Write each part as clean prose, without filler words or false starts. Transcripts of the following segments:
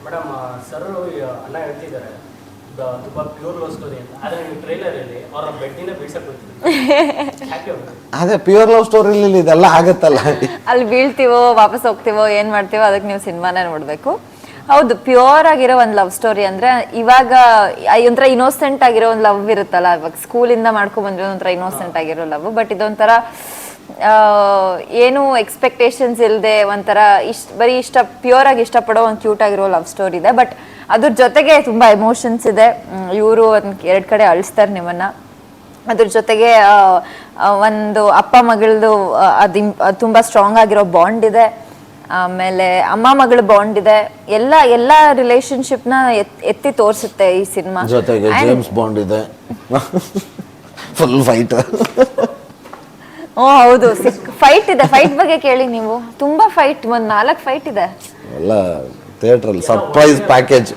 Madam sir ಅಣ್ಣ ಹೇಳ್ತಿದ್ದಾರೆ ತುಂಬಾ ಪ್ಯೂರ್ ಲವ್ ಸ್ಟೋರಿ ಅಂತ. ಆದ್ರೆ ನೀವು ಟ್ರೈಲರ್ ಅಲ್ಲಿ ಅವರ ಬೆಡ್ಡಿನ ಬೀಳ್ಸಕ್ ಹೋಗ್ತೀವಿ. ಅದೇ ಪ್ಯೂರ್ ಲವ್ ಸ್ಟೋರಿಲಿ ಇದೆಲ್ಲ ಆಗತ್ತಲ್ಲ. ಅಲ್ಲಿ ಬೀಳ್ತೀವೋ ವಾಪಸ್ ಹೋಗ್ತೀವೋ ಏನ್ ಮಾಡ್ತೀವೋ ಅದಕ್ಕೆ ನೀವು ಸಿನಿಮಾನೇ ನೋಡ್ಬೇಕು. ಹೌದು, ಪ್ಯೂರ್ ಆಗಿರೋ ಒಂದು ಲವ್ ಸ್ಟೋರಿ ಅಂದ್ರೆ ಇವಾಗ ಒಂಥರ ಇನ್ನೋಸೆಂಟ್ ಆಗಿರೋ ಒಂದು ಲವ್ ಇರುತ್ತಲ್ಲ, ಇವಾಗ ಸ್ಕೂಲಿಂದ ಮಾಡ್ಕೊಂಡ್ ಬಂದ್ರೆ ಒಂಥರ ಇನ್ನೋಸೆಂಟ್ ಆಗಿರೋ ಲವ್. ಬಟ್ ಇದೊಂಥರ ಏನು ಎಕ್ಸ್ಪೆಕ್ಟೇಷನ್ಸ್ ಇಲ್ಲದೆ ಒಂಥರ ಬರೀ ಪ್ಯೂರ್ ಆಗಿ ಇಷ್ಟಪಡೋ ಒಂದು ಕ್ಯೂಟ್ ಆಗಿರೋ ಲವ್ ಸ್ಟೋರಿ ಇದೆ. ಬಟ್ ಅದ್ರ ಜೊತೆಗೆ ತುಂಬಾ ಎಮೋಷನ್ಸ್ ಇದೆ. ಇವರು ಎರಡು ಕಡೆ ಅಳಿಸ್ತಾರೆ ನಿಮ್ಮನ್ನ. ಅದ್ರ ಜೊತೆಗೆ ಒಂದು ಅಪ್ಪ ಮಗಳದು ತುಂಬಾ ಸ್ಟ್ರಾಂಗ್ ಆಗಿರೋ ಬಾಂಡ್ ಇದೆ. ಆಮೇಲೆ ಅಮ್ಮ ಮಗಳ ಬಾಂಡ್ ಇದೆ. ಎಲ್ಲ ರಿಲೇಶನ್ಶಿಪ್ ನ ಎತ್ತಿ ತೋರಿಸುತ್ತೆ ಈ ಸಿನಿಮಾ. ಜೊತೆಗೆ ಜೇಮ್ಸ್ ಬಾಂಡ್ ಇದೆ, ಫುಲ್ ಫೈಟ್. ಹೌದು, ಫೈಟ್ ಇದೆ. ಫೈಟ್ ಬಗ್ಗೆ ಕೇಳಿ ನೀವು. ತುಂಬಾ ಫೈಟ್, ಒಂದ್ 4 ಫೈಟ್ ಇದೆ ಎಲ್ಲ ಥಿಯೇಟರ್ ಅಲ್ಲಿ. Surprise package.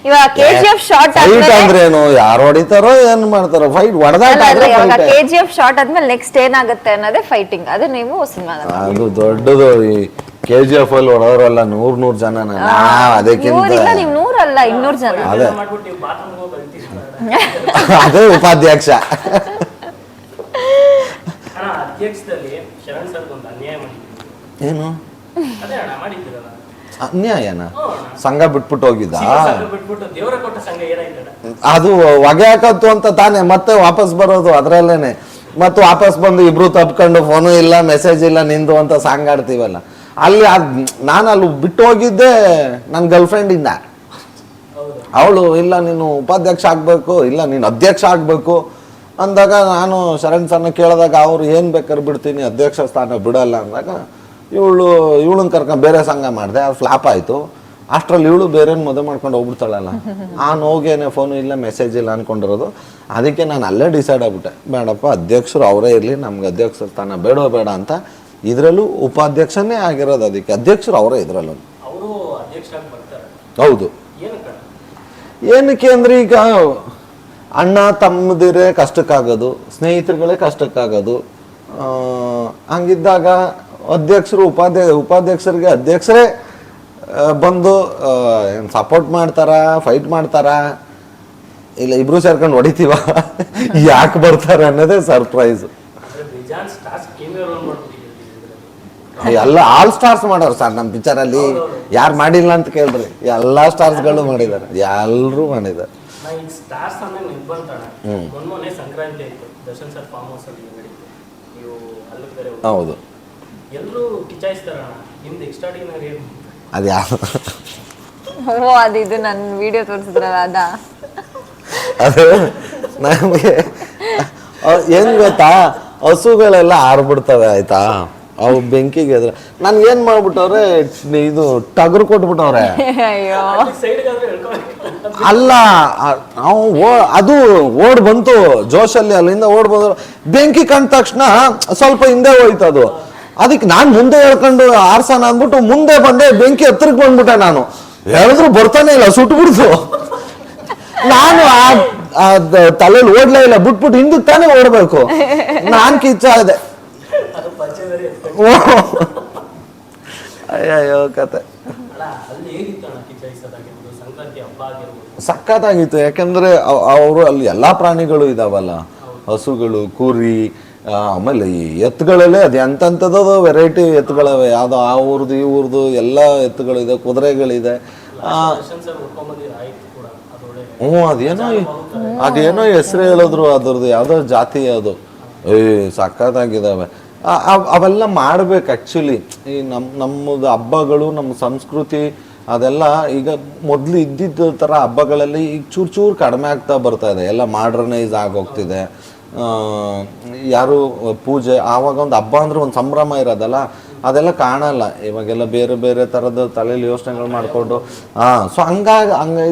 ಇವಾಗ KGF ಶಾರ್ಟ್ ಅಂದ್ರೆ ಏನು, ಯಾರು ಹೊಡಿತಾರೋ ಏನ್ ಮಾಡ್ತಾರೋ ಫೈಟ್ KGF ಶಾರ್ಟ್ ಆದ್ಮೇಲೆ ನೆಕ್ಸ್ಟ್ ಏನಾಗುತ್ತೆ ಅನ್ನೋದೇ ಫೈಟಿಂಗ್. ಅದು ನೀವು ಸಿನಿಮಾ ಅದು ದೊಡ್ಡದು. ಈ KGF ಅಲ್ಲಿ ಹೊಡೋರಲ್ಲ 100 ಜನ. ಅದಕ್ಕಿಂತ ನೀವು 100 ಅಲ್ಲ 200 ಜನ. ಅದೇ ಉಪಾಧ್ಯಕ್ಷ. ಏನು ಅನ್ಯಾಯನ? ಸಂಘ ಬಿಟ್ಬಿಟ್ಟು ಹೋಗಿದ್ದ? ಅದು ಹೊಗೆ ಹಾಕತ್ತು ಅಂತ ತಾನೆ ಮತ್ತೆ ವಾಪಸ್ ಬರೋದು ಅದ್ರಲ್ಲೇನೆ. ಮತ್ತೆ ವಾಪಸ್ ಬಂದು ಇಬ್ರು ತಪ್ಕೊಂಡು ಫೋನು ಇಲ್ಲ ಮೆಸೇಜ್ ಇಲ್ಲ ನಿಂದು ಅಂತ ಸಾಂಗ್ ಆಡ್ತೀವಲ್ಲ ಅಲ್ಲಿ. ನಾನು ಅಲ್ಲಿ ಬಿಟ್ಟು ಹೋಗಿದ್ದೆ ನನ್ನ ಗರ್ಲ್ ಫ್ರೆಂಡ್ ಇಂದ. ಅವಳು ಇಲ್ಲ ನೀನು ಉಪಾಧ್ಯಕ್ಷ ಆಗ್ಬೇಕು, ಇಲ್ಲ ನೀನು ಅಧ್ಯಕ್ಷ ಆಗ್ಬೇಕು ಅಂದಾಗ ನಾನು ಶರಣ್ ಸರ್ನ ಕೇಳಿದಾಗ ಅವ್ರು ಏನ್ ಬೇಕಾದ್ರೆ ಬಿಡ್ತೀನಿ, ಅಧ್ಯಕ್ಷ ಸ್ಥಾನ ಬಿಡಲ್ಲ ಅಂದಾಗ ಇವಳನ್ನ ಕರ್ಕೊಂಡು ಬೇರೆ ಸಂಘ ಮಾಡಿದೆ. ಅದು ಫ್ಲಾಪ್ ಆಯ್ತು. ಅಷ್ಟ್ರಲ್ಲಿ ಇವಳು ಬೇರೆ ಮದುವೆ ಮಾಡ್ಕೊಂಡು ಹೋಗ್ಬಿಡ್ತಾಳಲ್ಲ. ಹೋಗೇನೆ ಫೋನು ಇಲ್ಲ ಮೆಸೇಜ್ ಇಲ್ಲ ಅನ್ಕೊಂಡಿರೋದು. ಅದಕ್ಕೆ ನಾನು ಅಲ್ಲೇ ಡಿಸೈಡ್ ಆಗ್ಬಿಟ್ಟೆ, ಬೇಡಪ್ಪ ಅಧ್ಯಕ್ಷರು ಅವರೇ ಇರಲಿ, ನಮ್ಗೆ ಅಧ್ಯಕ್ಷ ಸ್ಥಾನ ಬೇಡ ಅಂತ. ಇದರಲ್ಲೂ ಉಪಾಧ್ಯಕ್ಷನೇ ಆಗಿರೋದು, ಅದಕ್ಕೆ ಅಧ್ಯಕ್ಷರು ಅವರೇ ಇದ್ರಲ್ಲೂ. ಹೌದು. ಏನಕ್ಕೆ ಅಂದ್ರೆ ಈಗ ಅಣ್ಣ ತಮ್ಮದಿರೇ ಕಷ್ಟಕ್ಕಾಗೋದು, ಸ್ನೇಹಿತರುಗಳೇ ಕಷ್ಟಕ್ಕಾಗೋದು. ಹಂಗಿದ್ದಾಗ ಅಧ್ಯಕ್ಷರು ಉಪಾಧ್ಯಕ್ಷರಿಗೆ ಅಧ್ಯಕ್ಷರೇ ಬಂದು ಸಪೋರ್ಟ್ ಮಾಡ್ತಾರ, ಫೈಟ್ ಮಾಡ್ತಾರ, ಇಲ್ಲ ಇಬ್ರು ಸೇರ್ಕೊಂಡು ಹೊಡಿತೀವ, ಯಾಕೆ ಬರ್ತಾರೆ ಅನ್ನೋದೇ ಸರ್ಪ್ರೈಸ್. ಎಲ್ಲ ಆಲ್ ಸ್ಟಾರ್ಸ್ ಮಾಡೋರು ಸರ್ ನಮ್ಮ ಪಿಕ್ಚರ್ ಅಲ್ಲಿ. ಯಾರು ಮಾಡಿಲ್ಲ ಅಂತ ಕೇಳಿದ್ರಿ, ಎಲ್ಲಾ ಸ್ಟಾರ್ಸ್ಗಳು ಮಾಡಿದ್ದಾರೆ, ಎಲ್ಲರೂ ಮಾಡಿದ್ದಾರೆ. ಹೌದು. ಅದು ನನ್ನ ವಿಡಿಯೋ ತೋರಿಸಿದ್ರಲ್ಲ ಅದು ನಮಗೆ ಏನ್ ಗೊತ್ತಾ, ಹಸುಗಳೆಲ್ಲ ಆರ್ಬಿಡ್ತವೆ ಆಯ್ತಾ, ಅವು ಬೆಂಕಿಗೆ ಎದ್ರ. ನನ್ ಏನ್ ಮಾಡ್ಬಿಟ್ಟವ್ರೆ, ಇದು ಟಗರು ಕೊಟ್ಬಿಟ್ಟವ್ರೆ. ಅಲ್ಲ ಅದು ಓಡ್ ಬಂತು ಜೋಶಲ್ಲಿ, ಅಲ್ಲಿಂದ ಓಡ್ ಬಂದ್ರು. ಬೆಂಕಿ ಕಂಡ ತಕ್ಷಣ ಸ್ವಲ್ಪ ಹಿಂದೆ ಹೋಯ್ತದು. ಅದಕ್ಕೆ ನಾನ್ ಮುಂದೆ ಹೇಳ್ಕೊಂಡು ಆರ್ಸನ ಅಂದ್ಬಿಟ್ಟು ಮುಂದೆ ಬಂದೆ, ಬೆಂಕಿ ಹತ್ರಕ್ಕೆ ಬಂದ್ಬಿಟ್ಟೆ. ನಾನು ಹೇಳಿದ್ರು ಬರ್ತಾನೆ ಇಲ್ಲ, ಸುಟ್ಬಿಡ್ತು. ನಾನು ತಲೆಯಲ್ಲಿ ಓಡ್ಲೇ ಇಲ್ಲ, ಬಿಟ್ಬಿಟ್ಟು ಹಿಂದಕ್ಕೆ ತಾನೇ ಓಡ್ಬೇಕು. ನಾನ್ ಕಿಚ್ಚಾದೆ. ಅಯ್ಯೋ ಕತೆ ಸಖತ್ತಾಗಿತ್ತು. ಯಾಕಂದ್ರೆ ಅವರು ಅಲ್ಲಿ ಎಲ್ಲಾ ಪ್ರಾಣಿಗಳು ಇದಾವಲ್ಲ, ಹಸುಗಳು, ಕುರಿ, ಆಮೇಲೆ ಈ ಎತ್ತುಗಳಲ್ಲೇ ಅದು ಎಂತೆಂಥದ್ದು ವೆರೈಟಿ ಎತ್ತುಗಳವೆ. ಯಾವ್ದು ಆ ಊರ್ದು ಈ ಊರ್ದು ಎಲ್ಲ ಎತ್ತುಗಳಿದೆ, ಕುದುರೆಗಳಿದೆ. ಅದೇನೋ ಹೆಸರು ಹೇಳಿದ್ರು ಅದ್ರದ್ದು, ಯಾವ್ದೋ ಜಾತಿ ಅದು. ಸಖತ್ತಾಗಿದ್ದಾವೆ. ಅವೆಲ್ಲ ಮಾಡ್ಬೇಕು ಆ್ಯಕ್ಚುಲಿ. ಈ ನಮ್ಮದು ಹಬ್ಬಗಳು, ನಮ್ಮ ಸಂಸ್ಕೃತಿ ಅದೆಲ್ಲ ಈಗ ಮೊದಲು ಇದ್ದಿದ್ದ ಥರ ಹಬ್ಬಗಳಲ್ಲಿ ಈಗ ಚೂರು ಕಡಿಮೆ ಆಗ್ತಾ ಬರ್ತಾ ಇದೆ. ಎಲ್ಲ ಮಾಡ್ರನೈಸ್ ಆಗೋಗ್ತಿದೆ. ಯಾರು ಪೂಜೆ ಆವಾಗ ಒಂದು ಹಬ್ಬ ಅಂದ್ರೆ ಒಂದು ಸಂಭ್ರಮ ಇರೋದಲ್ಲ, ಅದೆಲ್ಲ ಕಾಣಲ್ಲ ಇವಾಗೆಲ್ಲ. ಬೇರೆ ಬೇರೆ ಥರದ ತಲೆಯಲ್ಲಿ ಯೋಚನೆಗಳು ಮಾಡಿಕೊಂಡು ಸೊ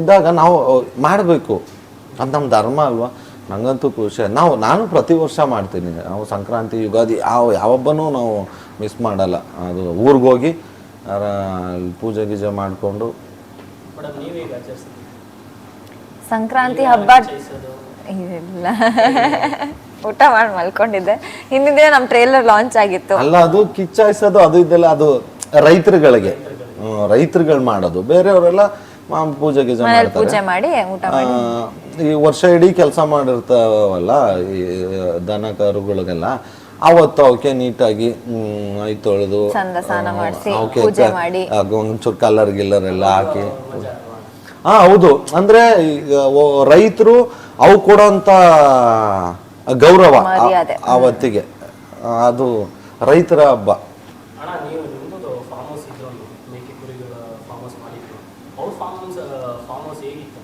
ಇದ್ದಾಗ ನಾವು ಮಾಡಬೇಕು, ಅದು ನಮ್ಮ ಧರ್ಮ ಅಲ್ವಾ. ನಂಗಂತೂ ಖುಷಿ. ನಾನು ಪ್ರತಿ ವರ್ಷ ಮಾಡ್ತೀನಿ. ನಾವು ಸಂಕ್ರಾಂತಿ, ಯುಗಾದಿ ಯಾವೊಬ್ಬನೂ ನಾವು ಮಿಸ್ ಮಾಡಲ್ಲ. ಅದು ಊರಿಗೋಗಿ ಪೂಜೆ ಗೀಜೆ ಮಾಡಿಕೊಂಡು. ಸಂಕ್ರಾಂತಿ ಹಬ್ಬ ಇಲ್ಲ, ಊಟ ಮಾಡಿ ಮಲ್ಕೊಂಡಿದ್ದೆ. ಹಿಂದಿನ ದಿನ ನಮ್ಮ ಟ್ರೇಲರ್ ಲಾಂಚ್ ಆಗಿತ್ತು. ಅಲ್ಲ, ಅದು ಕಿಚ್ಚಾಯಿಸೋದು ಅದು ಇದೆಲ್ಲ ಅದು ರೈತರುಗಳಿಗೆ. ರೈತರುಗಳು ಮಾಡೋದು. ಬೇರೆಯವರೆಲ್ಲ ಪೂಜೆ ಗೀಜೆ ಮಾಡ್ತಾರೆ. ಪೂಜೆ ಮಾಡಿ ಊಟ ಮಾಡಿ ಈ ವರ್ಷ ಇಡೀ ಕೆಲಸ ಮಾಡಿರ್ತಾವಲ್ಲ ಈ ದನ ಕರುಗಳಿಗೆಲ್ಲ, ಅವತ್ತು ಅವಕ್ಕೆ ನೀಟಾಗಿ ಮೈ ತೊಳೆದು ಚಂದ ಸ್ನಾನ ಮಾಡಿಸಿ ಅವಕ್ಕೆ ಪೂಜೆ ಮಾಡಿ ಒಂಚೂರು ಕಲರ್ ಗಿಲ್ಲರ್ ಎಲ್ಲ ಹಾಕಿ. ಹೌದು, ಅಂದ್ರೆ ಈಗ ರೈತರು ಅವು ಕೊಡೋಂತ ಗೌರವ ಮರ್ಯಾದೆ. ಅವತ್ತಿಗೆ ಅದು ರೈತರ ಹಬ್ಬ. ಅಣ್ಣ ನೀವು ನಿಮ್ಮದು ಫಾರ್ಮ್ ಹೌಸ್ ಇದ್ರು ಮೇಕೆ ಕುರಿಗಳ ಫಾರ್ಮ್ ಹೌಸ್ ಮಾಡಿದ್ರು, ಅವ್ರ ಫಾರ್ಮ್ ಹೌಸ್ ಹೇಗಿತ್ತು?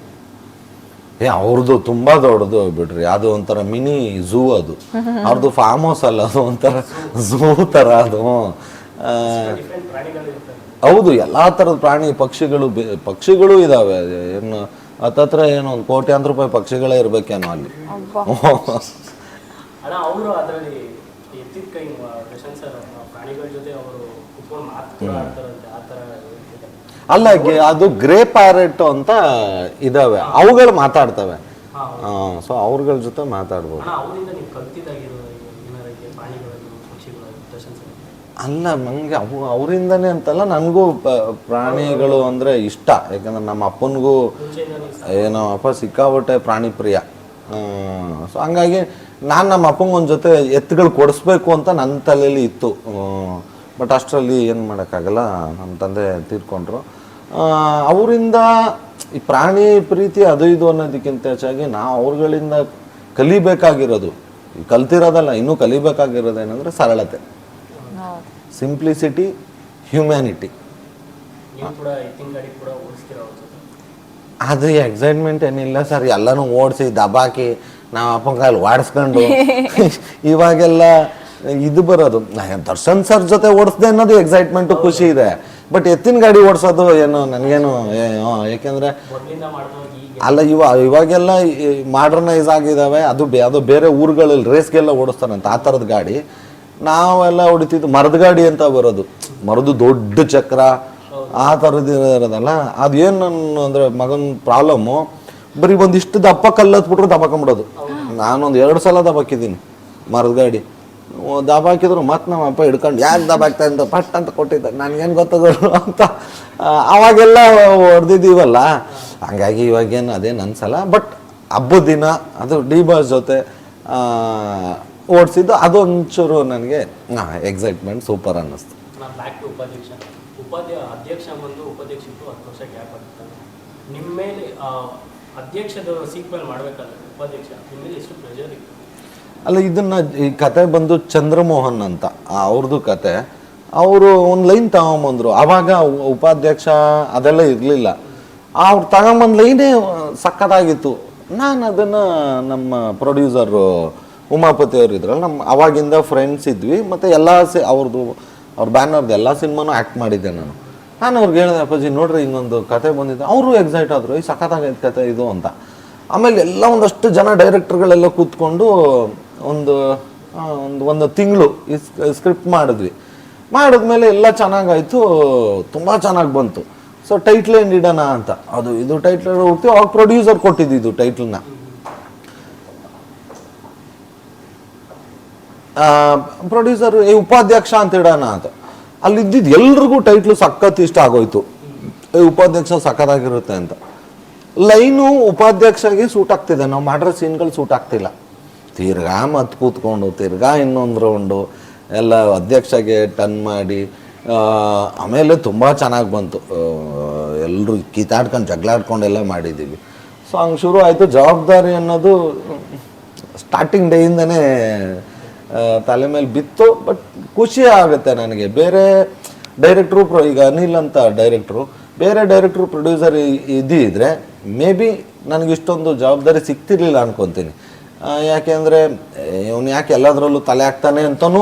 ಅವ್ರದ್ದು ತುಂಬಾ ದೊಡ್ಡದು ಬಿಡ್ರಿ, ಅದು ಒಂಥರ ಮಿನಿ ಝೂ. ಅದು ಅವ್ರದ್ದು ಫಾರ್ಮ್ ಹೌಸ್ ಅಲ್ಲ, ಅದು ಒಂಥರ ಝೂ ತರ ಅದು. ಡಿಫ್ರೆಂಟ್ ಪ್ರಾಣಿಗಳು ಇರ್ತವೆ. ಹೌದು, ಎಲ್ಲಾ ತರದ ಪ್ರಾಣಿ ಪಕ್ಷಿಗಳು ಇದಾವೆ. ಏನು ಹತ್ತತ್ರ ಏನು ಒಂದು ಕೋಟ್ಯಾಂತರ ರೂಪಾಯಿ ಪಕ್ಷಿಗಳೇ ಇರ್ಬೇಕೇನೋ ಅಲ್ಲಿ. ಅಣ್ಣ ಅವರು ಅದರಲ್ಲಿ ಎತ್ತಿದ ಕೈ ದರ್ಶನ್ ಸರ್ ಪ್ರಾಣಿಗಳ ಜೊತೆ ಅವರು ಕುತ್ಕೊಂಡು ಮಾತು ಆಡ್ತಾರಂತೆ, ಆ ಥರ ಹೇಳ್ತಿದ್ದಾರೆ. ಅಲ್ಲ, ಅದು ಗ್ರೇ ಪ್ಯಾರೆಟ್ ಅಂತ ಇದಾವೆ, ಅವುಗಳು ಮಾತಾಡ್ತವೆ. ಸೊ ಅವ್ರಗಳ ಜೊತೆ ಮಾತಾಡ್ಬೋದು. ಅಣ್ಣ ಅವರಿಂದ ನೀವು ಕಲ್ತಿದ್ದಾಗಿರೋ ಏನಾರ ಪ್ರಾಣಿಗಳನ್ನು ಪಕ್ಷಿಗಳು ದರ್ಶನ್ ಸರ್? ಅಲ್ಲ, ನಂಗೆ ಅವರಿಂದನೇ ಅಂತಲ್ಲ, ನನಗೂ ಪ್ರಾಣಿಗಳು ಅಂದ್ರೆ ಇಷ್ಟ. ಯಾಕಂದ್ರೆ ನಮ್ಮ ಅಪ್ಪನಿಗೂ ಏನೋ ಅಪ್ಪ ಸಿಕ್ಕಾಬಟ್ಟೆ ಪ್ರಾಣಿ ಪ್ರಿಯ. ಸೊ ಹಂಗಾಗಿ ನಾನು ನಮ್ಮ ಅಪ್ಪಂಗೆ ಒಂದು ಜೊತೆ ಎತ್ತುಗಳು ಕೊಡಿಸ್ಬೇಕು ಅಂತ ನನ್ನ ತಲೆಯಲ್ಲಿ ಇತ್ತು. ಬಟ್ ಅಷ್ಟರಲ್ಲಿ ಏನು ಮಾಡೋಕ್ಕಾಗಲ್ಲ, ನಮ್ಮ ತಂದೆ ತೀರ್ಕೊಂಡ್ರು. ಅವರಿಂದ ಈ ಪ್ರಾಣಿ ಪ್ರೀತಿ ಅದು ಇದು ಅನ್ನೋದಕ್ಕಿಂತ ಹೆಚ್ಚಾಗಿ ನಾವು ಅವ್ರಗಳಿಂದ ಕಲಿಬೇಕಾಗಿರೋದು, ಕಲ್ತಿರೋದಲ್ಲ, ಇನ್ನೂ ಕಲಿಬೇಕಾಗಿರೋದೇನೆಂದರೆ ಸರಳತೆ, ಸಿಂಪ್ಲಿಸಿಟಿ, ಹ್ಯುಮ್ಯಾನಿಟಿ. ನೀವು ಕೂಡ ಎತ್ತಿನ ಗಾಡಿ ಕೂಡ ಓಡಿಸ್ತೀರ ಅವ್ರ ಜೊತೆ? ಅದು ಎಕ್ಸೈಟ್ಮೆಂಟ್ ಏನಿಲ್ಲ ಸರ್, ಎಲ್ಲನೂ ಓಡಿಸಿ ದಬಾಕಿ ನಾವು ಅಪ್ಪನ ಕಾಯಲ್ಲಿ ಓಡಿಸ್ಕೊಂಡು ಇವಾಗೆಲ್ಲ ಇದು ಬರೋದು. ದರ್ಶನ್ ಸರ್ ಜೊತೆ ಓಡಿಸ್ದೆ ಅನ್ನೋದು ಎಕ್ಸೈಟ್ಮೆಂಟು, ಖುಷಿ ಇದೆ. ಬಟ್ ಎತ್ತಿನ ಗಾಡಿ ಓಡಿಸೋದು ಏನೋ ನನಗೇನು, ಯಾಕೆಂದರೆ ಅಲ್ಲ, ಇವಾಗೆಲ್ಲ ಮಾಡ್ರನೈಸ್ ಆಗಿದ್ದಾವೆ. ಅದು ಬೇರೆ ಊರುಗಳಲ್ಲಿ ರೇಸ್ಗೆಲ್ಲ ಓಡಿಸ್ತಾರಂತ ಆ ಥರದ ಗಾಡಿ. ನಾವೆಲ್ಲ ಹೊಡಿತಿದ್ದು ಮರದ ಗಾಡಿ ಅಂತ ಬರೋದು, ಮರದು ದೊಡ್ಡ ಚಕ್ರ ಆ ಥರದ್ದು ಇರೋದಲ್ಲ. ಅದೇನು ಅಂದರೆ ಮಗನ ಪ್ರಾಬ್ಲಮ್ಮು, ಬರೀ ಒಂದಿಷ್ಟು ದಪ್ಪ ಕಲ್ಲತ್ಬಿಟ್ರು ದಬಾಕೊಂಬಿಡೋದು. ನಾನೊಂದು 2 ಸಲ ದಬಾಕಿದ್ದೀನಿ ಮರದ ಗಾಡಿ. ದಬಾಕಿದ್ರು ಮತ್ತೆ ನಮ್ಮ ಅಪ್ಪ ಹಿಡ್ಕೊಂಡು ಯಾಕೆ ದಬಾಕ್ತಾ ಅಂತ ಪಟ್ ಅಂತ ಕೊಟ್ಟಿದ್ದ, ನನಗೇನು ಗೊತ್ತದ್ರು ಅಂತ. ಅವಾಗೆಲ್ಲ ಹೊಡೆದಿದ್ದೀವಲ್ಲ, ಹಂಗಾಗಿ ಇವಾಗೇನು ಅದೇನು ಅನ್ಸಲ್ಲ. ಬಟ್ ಹಬ್ಬದ ದಿನ ಅದು ಡಿ ಬಾಸ್ ಜೊತೆ ಓಡಿಸಿದ್ದು ಅದೊಂಚೂರು ನನಗೆ ಎಕ್ಸೈಟ್ಮೆಂಟ್ ಸೂಪರ್ ಅನ್ನಿಸ್ತು. ನಾನು ಬ್ಯಾಕ್ ಟು ಅಧ್ಯಕ್ಷ ಬಂದು ಉಪಾಧ್ಯಕ್ಷಕ್ಕೂ 10 ವರ್ಷ ಗ್ಯಾಪ್ ಆಗುತ್ತೆ. ನಿಮ್ಮ ಮೇಲೆ ಅಧ್ಯಕ್ಷದ ಸೀಕ್ವೆಲ್ ಮಾಡಬೇಕಾದ್ರೆ ಉಪಾಧ್ಯಕ್ಷ ನಿಮ್ಮ ಮೇಲೆ ಎಷ್ಟು ಪ್ರೆಷರ್ ಇತ್ತು? ಅಲ್ಲ, ಇದನ್ನ ಈ ಕತೆ ಬಂದು ಚಂದ್ರಮೋಹನ್ ಅಂತ ಅವ್ರದ್ದು ಕತೆ. ಅವರು ಒಂದು ಲೈನ್ ತಗೊಂಬಂದ್ರು, ಆವಾಗ ಉಪಾಧ್ಯಕ್ಷ ಅದೆಲ್ಲ ಇರಲಿಲ್ಲ. ಅವ್ರು ತಗೊಂಬಂದು ಲೈನೇ ಸಖತ್ತಾಗಿತ್ತು. ನಾನು ಅದನ್ನು ನಮ್ಮ ಪ್ರೊಡ್ಯೂಸರು ಉಮಾಪತಿ ಅವರು ಇದ್ರಲ್ಲ, ನಮ್ಮ ಅವಾಗಿಂದ ಫ್ರೆಂಡ್ಸ್ ಇದ್ವಿ. ಮತ್ತು ಎಲ್ಲ ಅವ್ರ ಬ್ಯಾನರ್ದು ಎಲ್ಲ ಸಿನಿಮಾನು ಆ್ಯಕ್ಟ್ ಮಾಡಿದ್ದೆ ನಾನು ಅವ್ರಿಗೆ ಹೇಳಿದೆ, ಅಪ್ಪಾಜಿ ನೋಡ್ರಿ ಹಿಂಗೊಂದು ಕತೆ ಬಂದಿದ್ದೆ. ಅವರು ಎಕ್ಸೈಟ್ ಆದರು, ಈ ಸಖತ್ತಾಗೈತೆ ಕತೆ ಇದು ಅಂತ. ಆಮೇಲೆ ಎಲ್ಲ ಒಂದಷ್ಟು ಜನ ಡೈರೆಕ್ಟರ್ಗಳೆಲ್ಲ ಕೂತ್ಕೊಂಡು ಒಂದು ತಿಂಗಳು ಈ ಸ್ಕ್ರಿಪ್ಟ್ ಮಾಡಿದ್ಮೇಲೆ ಎಲ್ಲ ಚೆನ್ನಾಗಾಯಿತು, ತುಂಬ ಚೆನ್ನಾಗಿ ಬಂತು. ಸೊ ಟೈಟ್ಲ್ ಏನು ಇಡೋಣ ಅಂತ ಇದು ಟೈಟ್ಲ್ ಹುಡ್ತೀವಿ. ಅವಾಗ ಪ್ರೊಡ್ಯೂಸರ್ ಕೊಟ್ಟಿದ್ದು ಟೈಟ್ಲನ್ನ. ಪ್ರೊಡ್ಯೂಸರ್ ಈ ಉಪಾಧ್ಯಕ್ಷ ಅಂತ ಇಡೋಣ ಅಂತ. ಅಲ್ಲಿದ್ದಿದ್ದು ಎಲ್ರಿಗೂ ಟೈಟ್ಲು ಸಖತ್ ಇಷ್ಟ ಆಗೋಯ್ತು, ಈ ಉಪಾಧ್ಯಕ್ಷ ಸಖತ್ತಾಗಿರುತ್ತೆ ಅಂತ. ಲೈನು ಉಪಾಧ್ಯಕ್ಷಗೆ ಸೂಟ್ ಆಗ್ತಿದೆ, ನಾವು ಮಾಡಿರೋ ಸೀನ್ಗಳು ಸೂಟ್ ಆಗ್ತಿಲ್ಲ. ತಿರ್ಗಾ ಮತ್ತೆ ಕೂತ್ಕೊಂಡು ತಿರ್ಗಾ ಇನ್ನೊಂದು ರೌಂಡು ಎಲ್ಲ ಅಧ್ಯಕ್ಷಗೆ ಟನ್ ಮಾಡಿ ಆಮೇಲೆ ತುಂಬ ಚೆನ್ನಾಗಿ ಬಂತು. ಎಲ್ಲರೂ ಕಿತ್ತಾಡ್ಕೊಂಡು ಜಗಳಾಡ್ಕೊಂಡೆಲ್ಲ ಮಾಡಿದ್ದೀವಿ. ಸೊ ಹಂಗೆ ಶುರು ಆಯಿತು. ಜವಾಬ್ದಾರಿ ಅನ್ನೋದು ಸ್ಟಾರ್ಟಿಂಗ್ ಡೇಯಿಂದನೇ ತಲೆ ಮೇಲೆ ಬಿತ್ತು. ಬಟ್ ಖುಷಿ ಆಗುತ್ತೆ ನನಗೆ. ಬೇರೆ ಡೈರೆಕ್ಟ್ರು ಈಗ ಅನಿಲ್ ಅಂತ ಡೈರೆಕ್ಟ್ರು, ಬೇರೆ ಡೈರೆಕ್ಟ್ರು ಪ್ರೊಡ್ಯೂಸರ್ ಇದ್ದಿದ್ರೆ ಮೇ ಬಿ ನನಗಿಷ್ಟೊಂದು ಜವಾಬ್ದಾರಿ ಸಿಗ್ತಿರ್ಲಿಲ್ಲ ಅನ್ಕೊತೀನಿ. ಯಾಕೆಂದರೆ ಇವನು ಯಾಕೆ ಎಲ್ಲದರಲ್ಲೂ ತಲೆ ಹಾಕ್ತಾನೆ ಅಂತಲೂ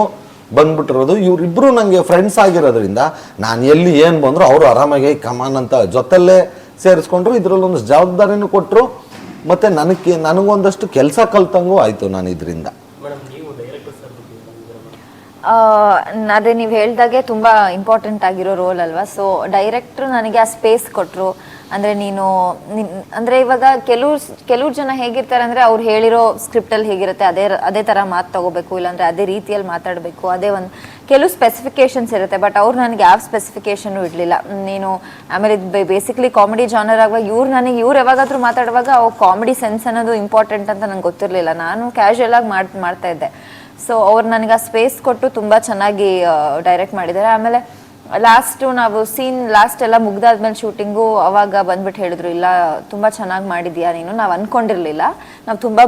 ಬಂದ್ಬಿಟ್ಟಿರೋದು. ಇವರಿಬ್ಬರು ನನಗೆ ಫ್ರೆಂಡ್ಸ್ ಆಗಿರೋದ್ರಿಂದ ನಾನು ಎಲ್ಲಿ ಏನು ಬಂದರೂ ಅವರು ಆರಾಮಾಗಿ ಕಮಾನ್ ಅಂತ ಜೊತೆಲ್ಲೇ ಸೇರಿಸ್ಕೊಂಡ್ರು. ಇದರಲ್ಲೊಂದು ಜವಾಬ್ದಾರಿನೂ ಕೊಟ್ಟರು, ಮತ್ತು ನನಗೊಂದಷ್ಟು ಕೆಲಸ ಕಲ್ತಂಗೂ ಆಯಿತು ನಾನು ಇದರಿಂದ. ಅದೇ ನೀವು ಹೇಳ್ದಾಗೆ ತುಂಬ ಇಂಪಾರ್ಟೆಂಟ್ ಆಗಿರೋ ರೋಲ್ ಅಲ್ವಾ. ಸೊ ಡೈರೆಕ್ಟ್ರು ನನಗೆ ಆ ಸ್ಪೇಸ್ ಕೊಟ್ಟರು. ಅಂದರೆ ಅಂದರೆ ಇವಾಗ ಕೆಲವ್ರು ಜನ ಹೇಗಿರ್ತಾರೆ ಅಂದರೆ ಅವ್ರು ಹೇಳಿರೋ ಸ್ಕ್ರಿಪ್ಟಲ್ಲಿ ಹೇಗಿರುತ್ತೆ ಅದೇ ಥರ ಮಾತು ತಗೋಬೇಕು, ಇಲ್ಲಾಂದರೆ ಅದೇ ರೀತಿಯಲ್ಲಿ ಮಾತಾಡಬೇಕು, ಅದೇ ಒಂದು ಕೆಲವು ಸ್ಪೆಸಿಫಿಕೇಶನ್ಸ್ ಇರುತ್ತೆ. ಬಟ್ ಅವ್ರು ನನಗೆ ಯಾವ ಸ್ಪೆಸಿಫಿಕೇಶನು ಇಡಲಿಲ್ಲ. ಆಮೇಲೆ ಇದು ಬೇಸಿಕ್ಲಿ ಕಾಮಿಡಿ ಜಾನರ್ ಆಗುವಾಗ ಇವ್ರು ಯಾವಾಗಾದ್ರೂ ಮಾತಾಡುವಾಗ ಅವು ಕಾಮಿಡಿ ಸೆನ್ಸ್ ಅನ್ನೋದು ಇಂಪಾರ್ಟೆಂಟ್ ಅಂತ ನಂಗೆ ಗೊತ್ತಿರಲಿಲ್ಲ. ನಾನು ಕ್ಯಾಶುಯಲ್ ಆಗಿ ಮಾಡ್ತಾ ಇದ್ದೆ. ಸೊ ಅವ್ರು ನನಗೆ ಆ ಸ್ಪೇಸ್ ಕೊಟ್ಟು ತುಂಬ ಚೆನ್ನಾಗಿ ಡೈರೆಕ್ಟ್ ಮಾಡಿದ್ದಾರೆ. ಆಮೇಲೆ ನಾವು ಲಾಸ್ಟ್ ಎಲ್ಲ ಮುಗ್ದಾದ್ಮೇಲೆ ಶೂಟಿಂಗು ಅವಾಗ ಬಂದ್ಬಿಟ್ಟು ಹೇಳಿದ್ರು, ಇಲ್ಲ ತುಂಬ ಚೆನ್ನಾಗಿ ಮಾಡಿದ್ಯಾ ನೀನು. ನಾವು ಅಂದ್ಕೊಂಡಿರಲಿಲ್ಲ, ನಾವು ತುಂಬ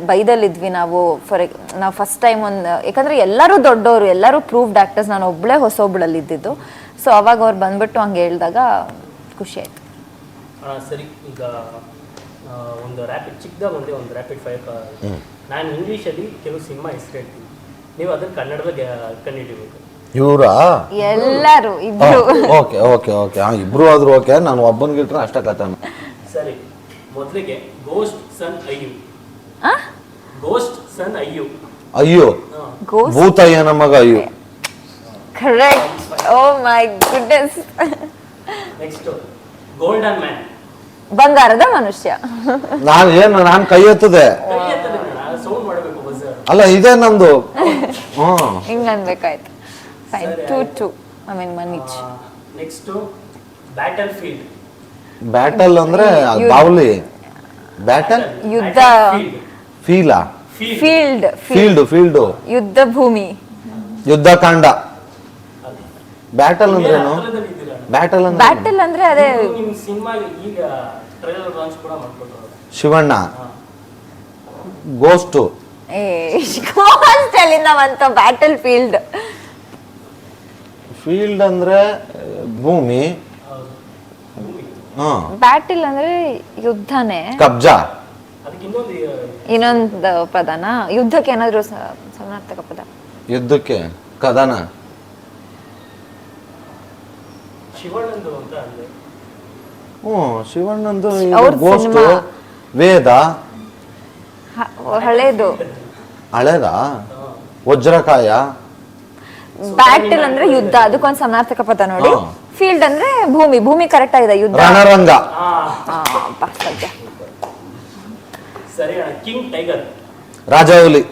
ಭಯದಲ್ಲಿದ್ವಿ. ನಾವು ಫಸ್ಟ್ ಟೈಮ್ ಯಾಕಂದರೆ ಎಲ್ಲರೂ ದೊಡ್ಡವರು, ಎಲ್ಲರೂ ಪ್ರೂವ್ಡ್ ಆ್ಯಕ್ಟರ್ಸ್, ನಾನು ಒಬ್ಬಳೇ ಹೊಸೊಬ್ಬಳಲ್ಲಿ ಇದ್ದಿದ್ದು. ಸೊ ಅವಾಗ ಅವ್ರು ಬಂದ್ಬಿಟ್ಟು ಹಂಗೆ ಹೇಳಿದಾಗ ಖುಷಿ ಆಯಿತು. ಸರಿ, ಈಗ ಒಂದು ಚಿಕ್ಕದಾಗ ಒಂದು ರ್ಯಾಪಿಡ್ ಫೈರ್. ನಾನು ಇಂಗ್ಲೀಷಲ್ಲಿ ಕೆಲವು ಸಿನಿಮಾ ಹೆಸರು ಹೇಳ್ತೀನಿ, ನೀವು ಅದನ್ನು ಕನ್ನಡದಾಗ ಕಂಡುಹಿಡಿಬೇಕು. ಇವರಾ ಎಲ್ಲರೂ ಇಬ್ರು? ಓಕೆ ಓಕೆ ಓಕೆ, ಇಬ್ರು ಆದ್ರೂ ಓಕೆ, ನಾನು ಒಬ್ಬನಿಗಿಟ್ರೆ ಅಷ್ಟೇ ಕಥೆ. ಸರಿ, ಮೊದಲಿಗೆ ಗೋಸ್ಟ್ ಸನ್ ಅಯ್ಯು. ಗೋಸ್ಟ್ ಸನ್ ಅಯ್ಯು. ಅಯ್ಯೋ, ಭೂತಯ್ಯನ ಮಗ ಅಯ್ಯೋ. Correct. Oh my goodness. Next golden man. ಬಂಗಾರದ ಮನುಷ್ಯ. ನಾನು ಕೈ ಎತ್ತದೆ, ಸೌಂಡ್ ಮಾಡಬೇಕು ಬಜರ್. ಅಲ್ಲ ಇದೇ ನಮ್ದು. ಹಿಂಗ್ ಅನ್ಬೇಕಾಯ್ತು. ಫೈನ್. 2-2. ಐ ಮೀನ್ ಮನೀಚ್. Next battlefield. ಬ್ಯಾಟಲ್ ಅಂದ್ರೆ ಬಾವ್ಲಿ. ಬ್ಯಾಟಲ್ ಯುದ್ಧ. ಫೀಲಾ? ಫೀಲ್ಡ್ ಯುದ್ಧ ಭೂಮಿ. ಯುದ್ಧಕಾಂಡ. ಬ್ಯಾಟಲ್ ಅಂದ್ರೇನು? ಬ್ಯಾಟಲ್ ಅಂದ್ರೆ ಅದೇ ನಿಮ್ಮ ಸಿನಿಮಾ ಈಗ ಟ್ರೈಲರ್ ಲಾಂಚ್ ಕೂಡ ಮಾಡ್ಕೊಟ್ರು ಶಿವಣ್ಣ. ಗೋಸ್ಟು. ಅಲ್ಲಿಂದ ಬಂತ ಬ್ಯಾಟಲ್ ಫೀಲ್ಡ್. ಫೀಲ್ಡ್ ಅಂದ್ರೆ ಭೂಮಿ. ಬ್ಯಾಟಲ್ ಅಂದ್ರೆ ಯುದ್ಧನೇ. ಕಬ್ಜಾ. ಇನ್ನೊಂದು ಪದನ ಯುದ್ಧಕ್ಕೆ ಏನಾದ್ರು ಸಮಾನಾರ್ಥಕ ಪದ? ಯುದ್ಧಕ್ಕೆ ಕದನ. ಶಿವಣ್ಣಂದು ಅಂತ ಅಂದ್ರೆ ಶಿವಣ್ಣಂದು ಗೋಸ್ಟು. ವೇದ. ಹಳೇದು. ಹಳೇದಾ? ವಜ್ರಕಾಯ. ಬ್ಯಾಟಲ್ ಅಂದ್ರೆ ಯುದ್ಧ, ಅದಕ್ಕೊಂದು ಸಮಾನಾರ್ಥಕ ಪದ ನೋಡಿ. ಫೀಲ್ಡ್ ಅಂದ್ರೆ ಭೂಮಿ ಕರೆಕ್ಟ್ ಆಗಿದೆ. ಯುದ್ಧ. ರಣರಂಗ. ಸರಿ, ಕಿಂಗ್ ಟೈಗರ್. ರಾಜಾಹುಲಿ.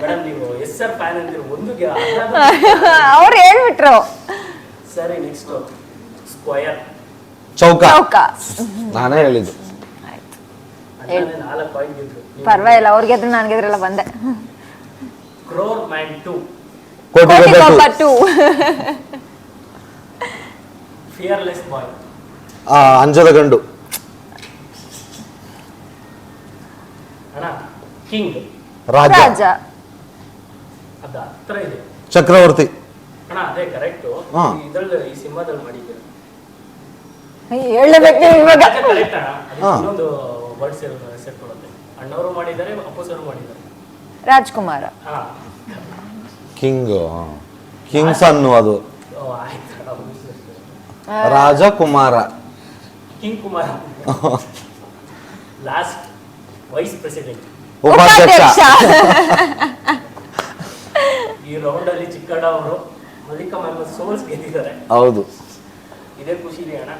ಮೇಡಮ್ ನೀವು ಎಸ್ಆರ್ ಫ್ಯಾನ್ ಅಂತೀರ, ಒಂದು ಅವ್ರು ಹೇಳ್ಬಿಟ್ರು. ಸರಿ, ನೆಕ್ಸ್ಟ್ ಸ್ಕ್ವಯರ್. ಚೌಕ. ನಾನೇ ಹೇಳಿದ್ದು. ಪರವಾಗಿಲ್ಲ, ಅವ್ರಿಗೆ ಎದ್ರು ನನಗೆ ಎದ್ರೆಲ್ಲ ಬಂದೆ. Crore man 2. ಕೋಟಿಗೊಬ್ಬ 2. ಫಿಯರ್ಲೆಸ್ ಬಾಯ್. ಅಂಜದ ಗಂಡು. ಅಣ್ಣ ಕಿಂಗ್. ರಾಜ. ಅದ ಹತ್ರ ಇದೆ. ಚಕ್ರವರ್ತಿ. ಅಣ್ಣ ಅದೇ ಕರೆಕ್ಟ್. ಇದ್ರಲ್ಲಿ ಈ ಸಿನಿಮಾದಲ್ಲಿ ಮಾಡಿದ್ದೀರ. ಹೇಳಬೇಕು ಇವಾಗ. ಕರೆಕ್ಟ್ ಅಣ್ಣ. ಇನ್ನೊಂದು ವರ್ಡ್ ಸೇರ್ಕೊಳ್ಳುತ್ತೆ. ಅಣ್ಣವರು ಮಾಡಿದ್ದಾರೆ, ಅಪ್ಪು ಸರ್ ಮಾಡಿದ್ದಾರೆ. ರಾಜ್ಕುಮಾರ. ಕಿಂಗ್ಸ್ ಅನ್ನು ಅದು. ರಾಜಕುಮಾರ. ಕಿಂಗ್ ಕುಮಾರ. Last vice president. ಉಪಾಧ್ಯಕ್ಷ. ಈ ರೌಂಡ್ ಅಲ್ಲಿ ಚಿಕ್ಕಣ್ಣ ಅವರು ಮಲ್ಲಿಕಾ ಮ್ಯಾಮ್ ಸೋಲ್ಸ್ ಗೆದ್ದಿದ್ದಾರೆ. ಹೌದು. ಇದೇ ಖುಷಿ ಇದೆ ಅಣ್ಣ.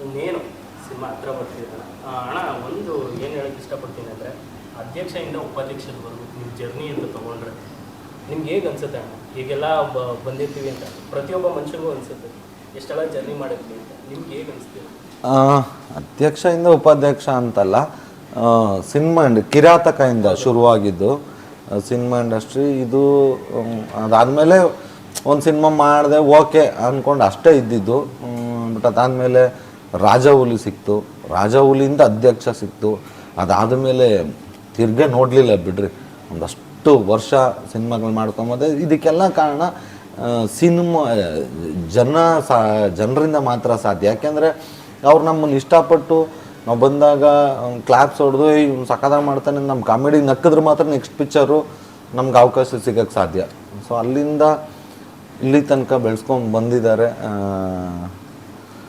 ಇನ್ನೇನು ಸಿನಿಮಾ ಹತ್ರ ಬರ್ತಿದೆ ಅಣ್ಣ. ಒಂದು ಏನು ಹೇಳಕ್ಕೆ ಇಷ್ಟಪಡ್ತೀನಿ ಅಂದರೆ, ಅಧ್ಯಕ್ಷದಿಂದ ಉಪಾಧ್ಯಕ್ಷದವರೆಗೂ ನಿಮ್ಮ ಜರ್ನಿ ಅಂತ ತೊಗೊಂಡ್ರೆ ನಿಮ್ಗೆ ಹೇಗೆ ಅನ್ಸುತ್ತೆ ಅಣ್ಣ? ಈಗೆಲ್ಲ ಬಂದಿರ್ತೀವಿ ಅಂತ ಪ್ರತಿಯೊಬ್ಬ ಮನುಷ್ಯನಿಗೂ ಅನ್ಸುತ್ತೆ, ಎಷ್ಟೆಲ್ಲ ಜರ್ನಿ ಮಾಡಿರ್ತೀವಿ ಅಂತ. ನಿಮ್ಗೆ ಹೇಗೆ ಅನಿಸ್ತೀವಿ? ಅಧ್ಯಕ್ಷದಿಂದ ಉಪಾಧ್ಯಕ್ಷ ಅಂತಲ್ಲ, ಸಿನಿಮಾ ಕಿರಾತಕದಿಂದ ಶುರುವಾಗಿದ್ದು ಸಿನಿಮಾ ಇಂಡಸ್ಟ್ರಿ. ಇದು ಅದಾದಮೇಲೆ ಒಂದು ಸಿನಿಮಾ ಮಾಡಿದೆ, ಓಕೆ ಅಂದ್ಕೊಂಡು ಅಷ್ಟೇ ಇದ್ದಿದ್ದು. ಬಟ್ ಅದಾದಮೇಲೆ ರಾಜಹುಲಿ ಸಿಕ್ತು, ರಾಜಹುಲಿಯಿಂದ ಅಧ್ಯಕ್ಷ ಸಿಕ್ತು. ಅದಾದಮೇಲೆ ತಿರ್ಗೆ ನೋಡಲಿಲ್ಲ ಬಿಡ್ರಿ. ಒಂದಷ್ಟು ವರ್ಷ ಸಿನಿಮಾಗಳು ಮಾಡ್ಕೊಂಬಂದೆ. ಇದಕ್ಕೆಲ್ಲ ಕಾರಣ ಜನರಿಂದ ಮಾತ್ರ ಸಾಧ್ಯ. ಯಾಕೆಂದರೆ ಅವ್ರು ನಮ್ಮನ್ನು ಇಷ್ಟಪಟ್ಟು ನಾವು ಬಂದಾಗ ಕ್ಲಾಪ್ಸ್ ಹೊಡೆದು ಇವ್ನು ಸಖತ್ತಾಗಿ ಮಾಡ್ತಾನೆ, ನಮ್ಮ ಕಾಮಿಡಿ ನಕ್ಕಿದ್ರೆ ಮಾತ್ರ ನೆಕ್ಸ್ಟ್ ಪಿಕ್ಚರು ನಮ್ಗೆ ಅವಕಾಶ ಸಿಗೋಕ್ಕೆ ಸಾಧ್ಯ. ಸೊ ಅಲ್ಲಿಂದ ಇಲ್ಲಿ ತನಕ ಬೆಳೆಸ್ಕೊಂಡು ಬಂದಿದ್ದಾರೆ.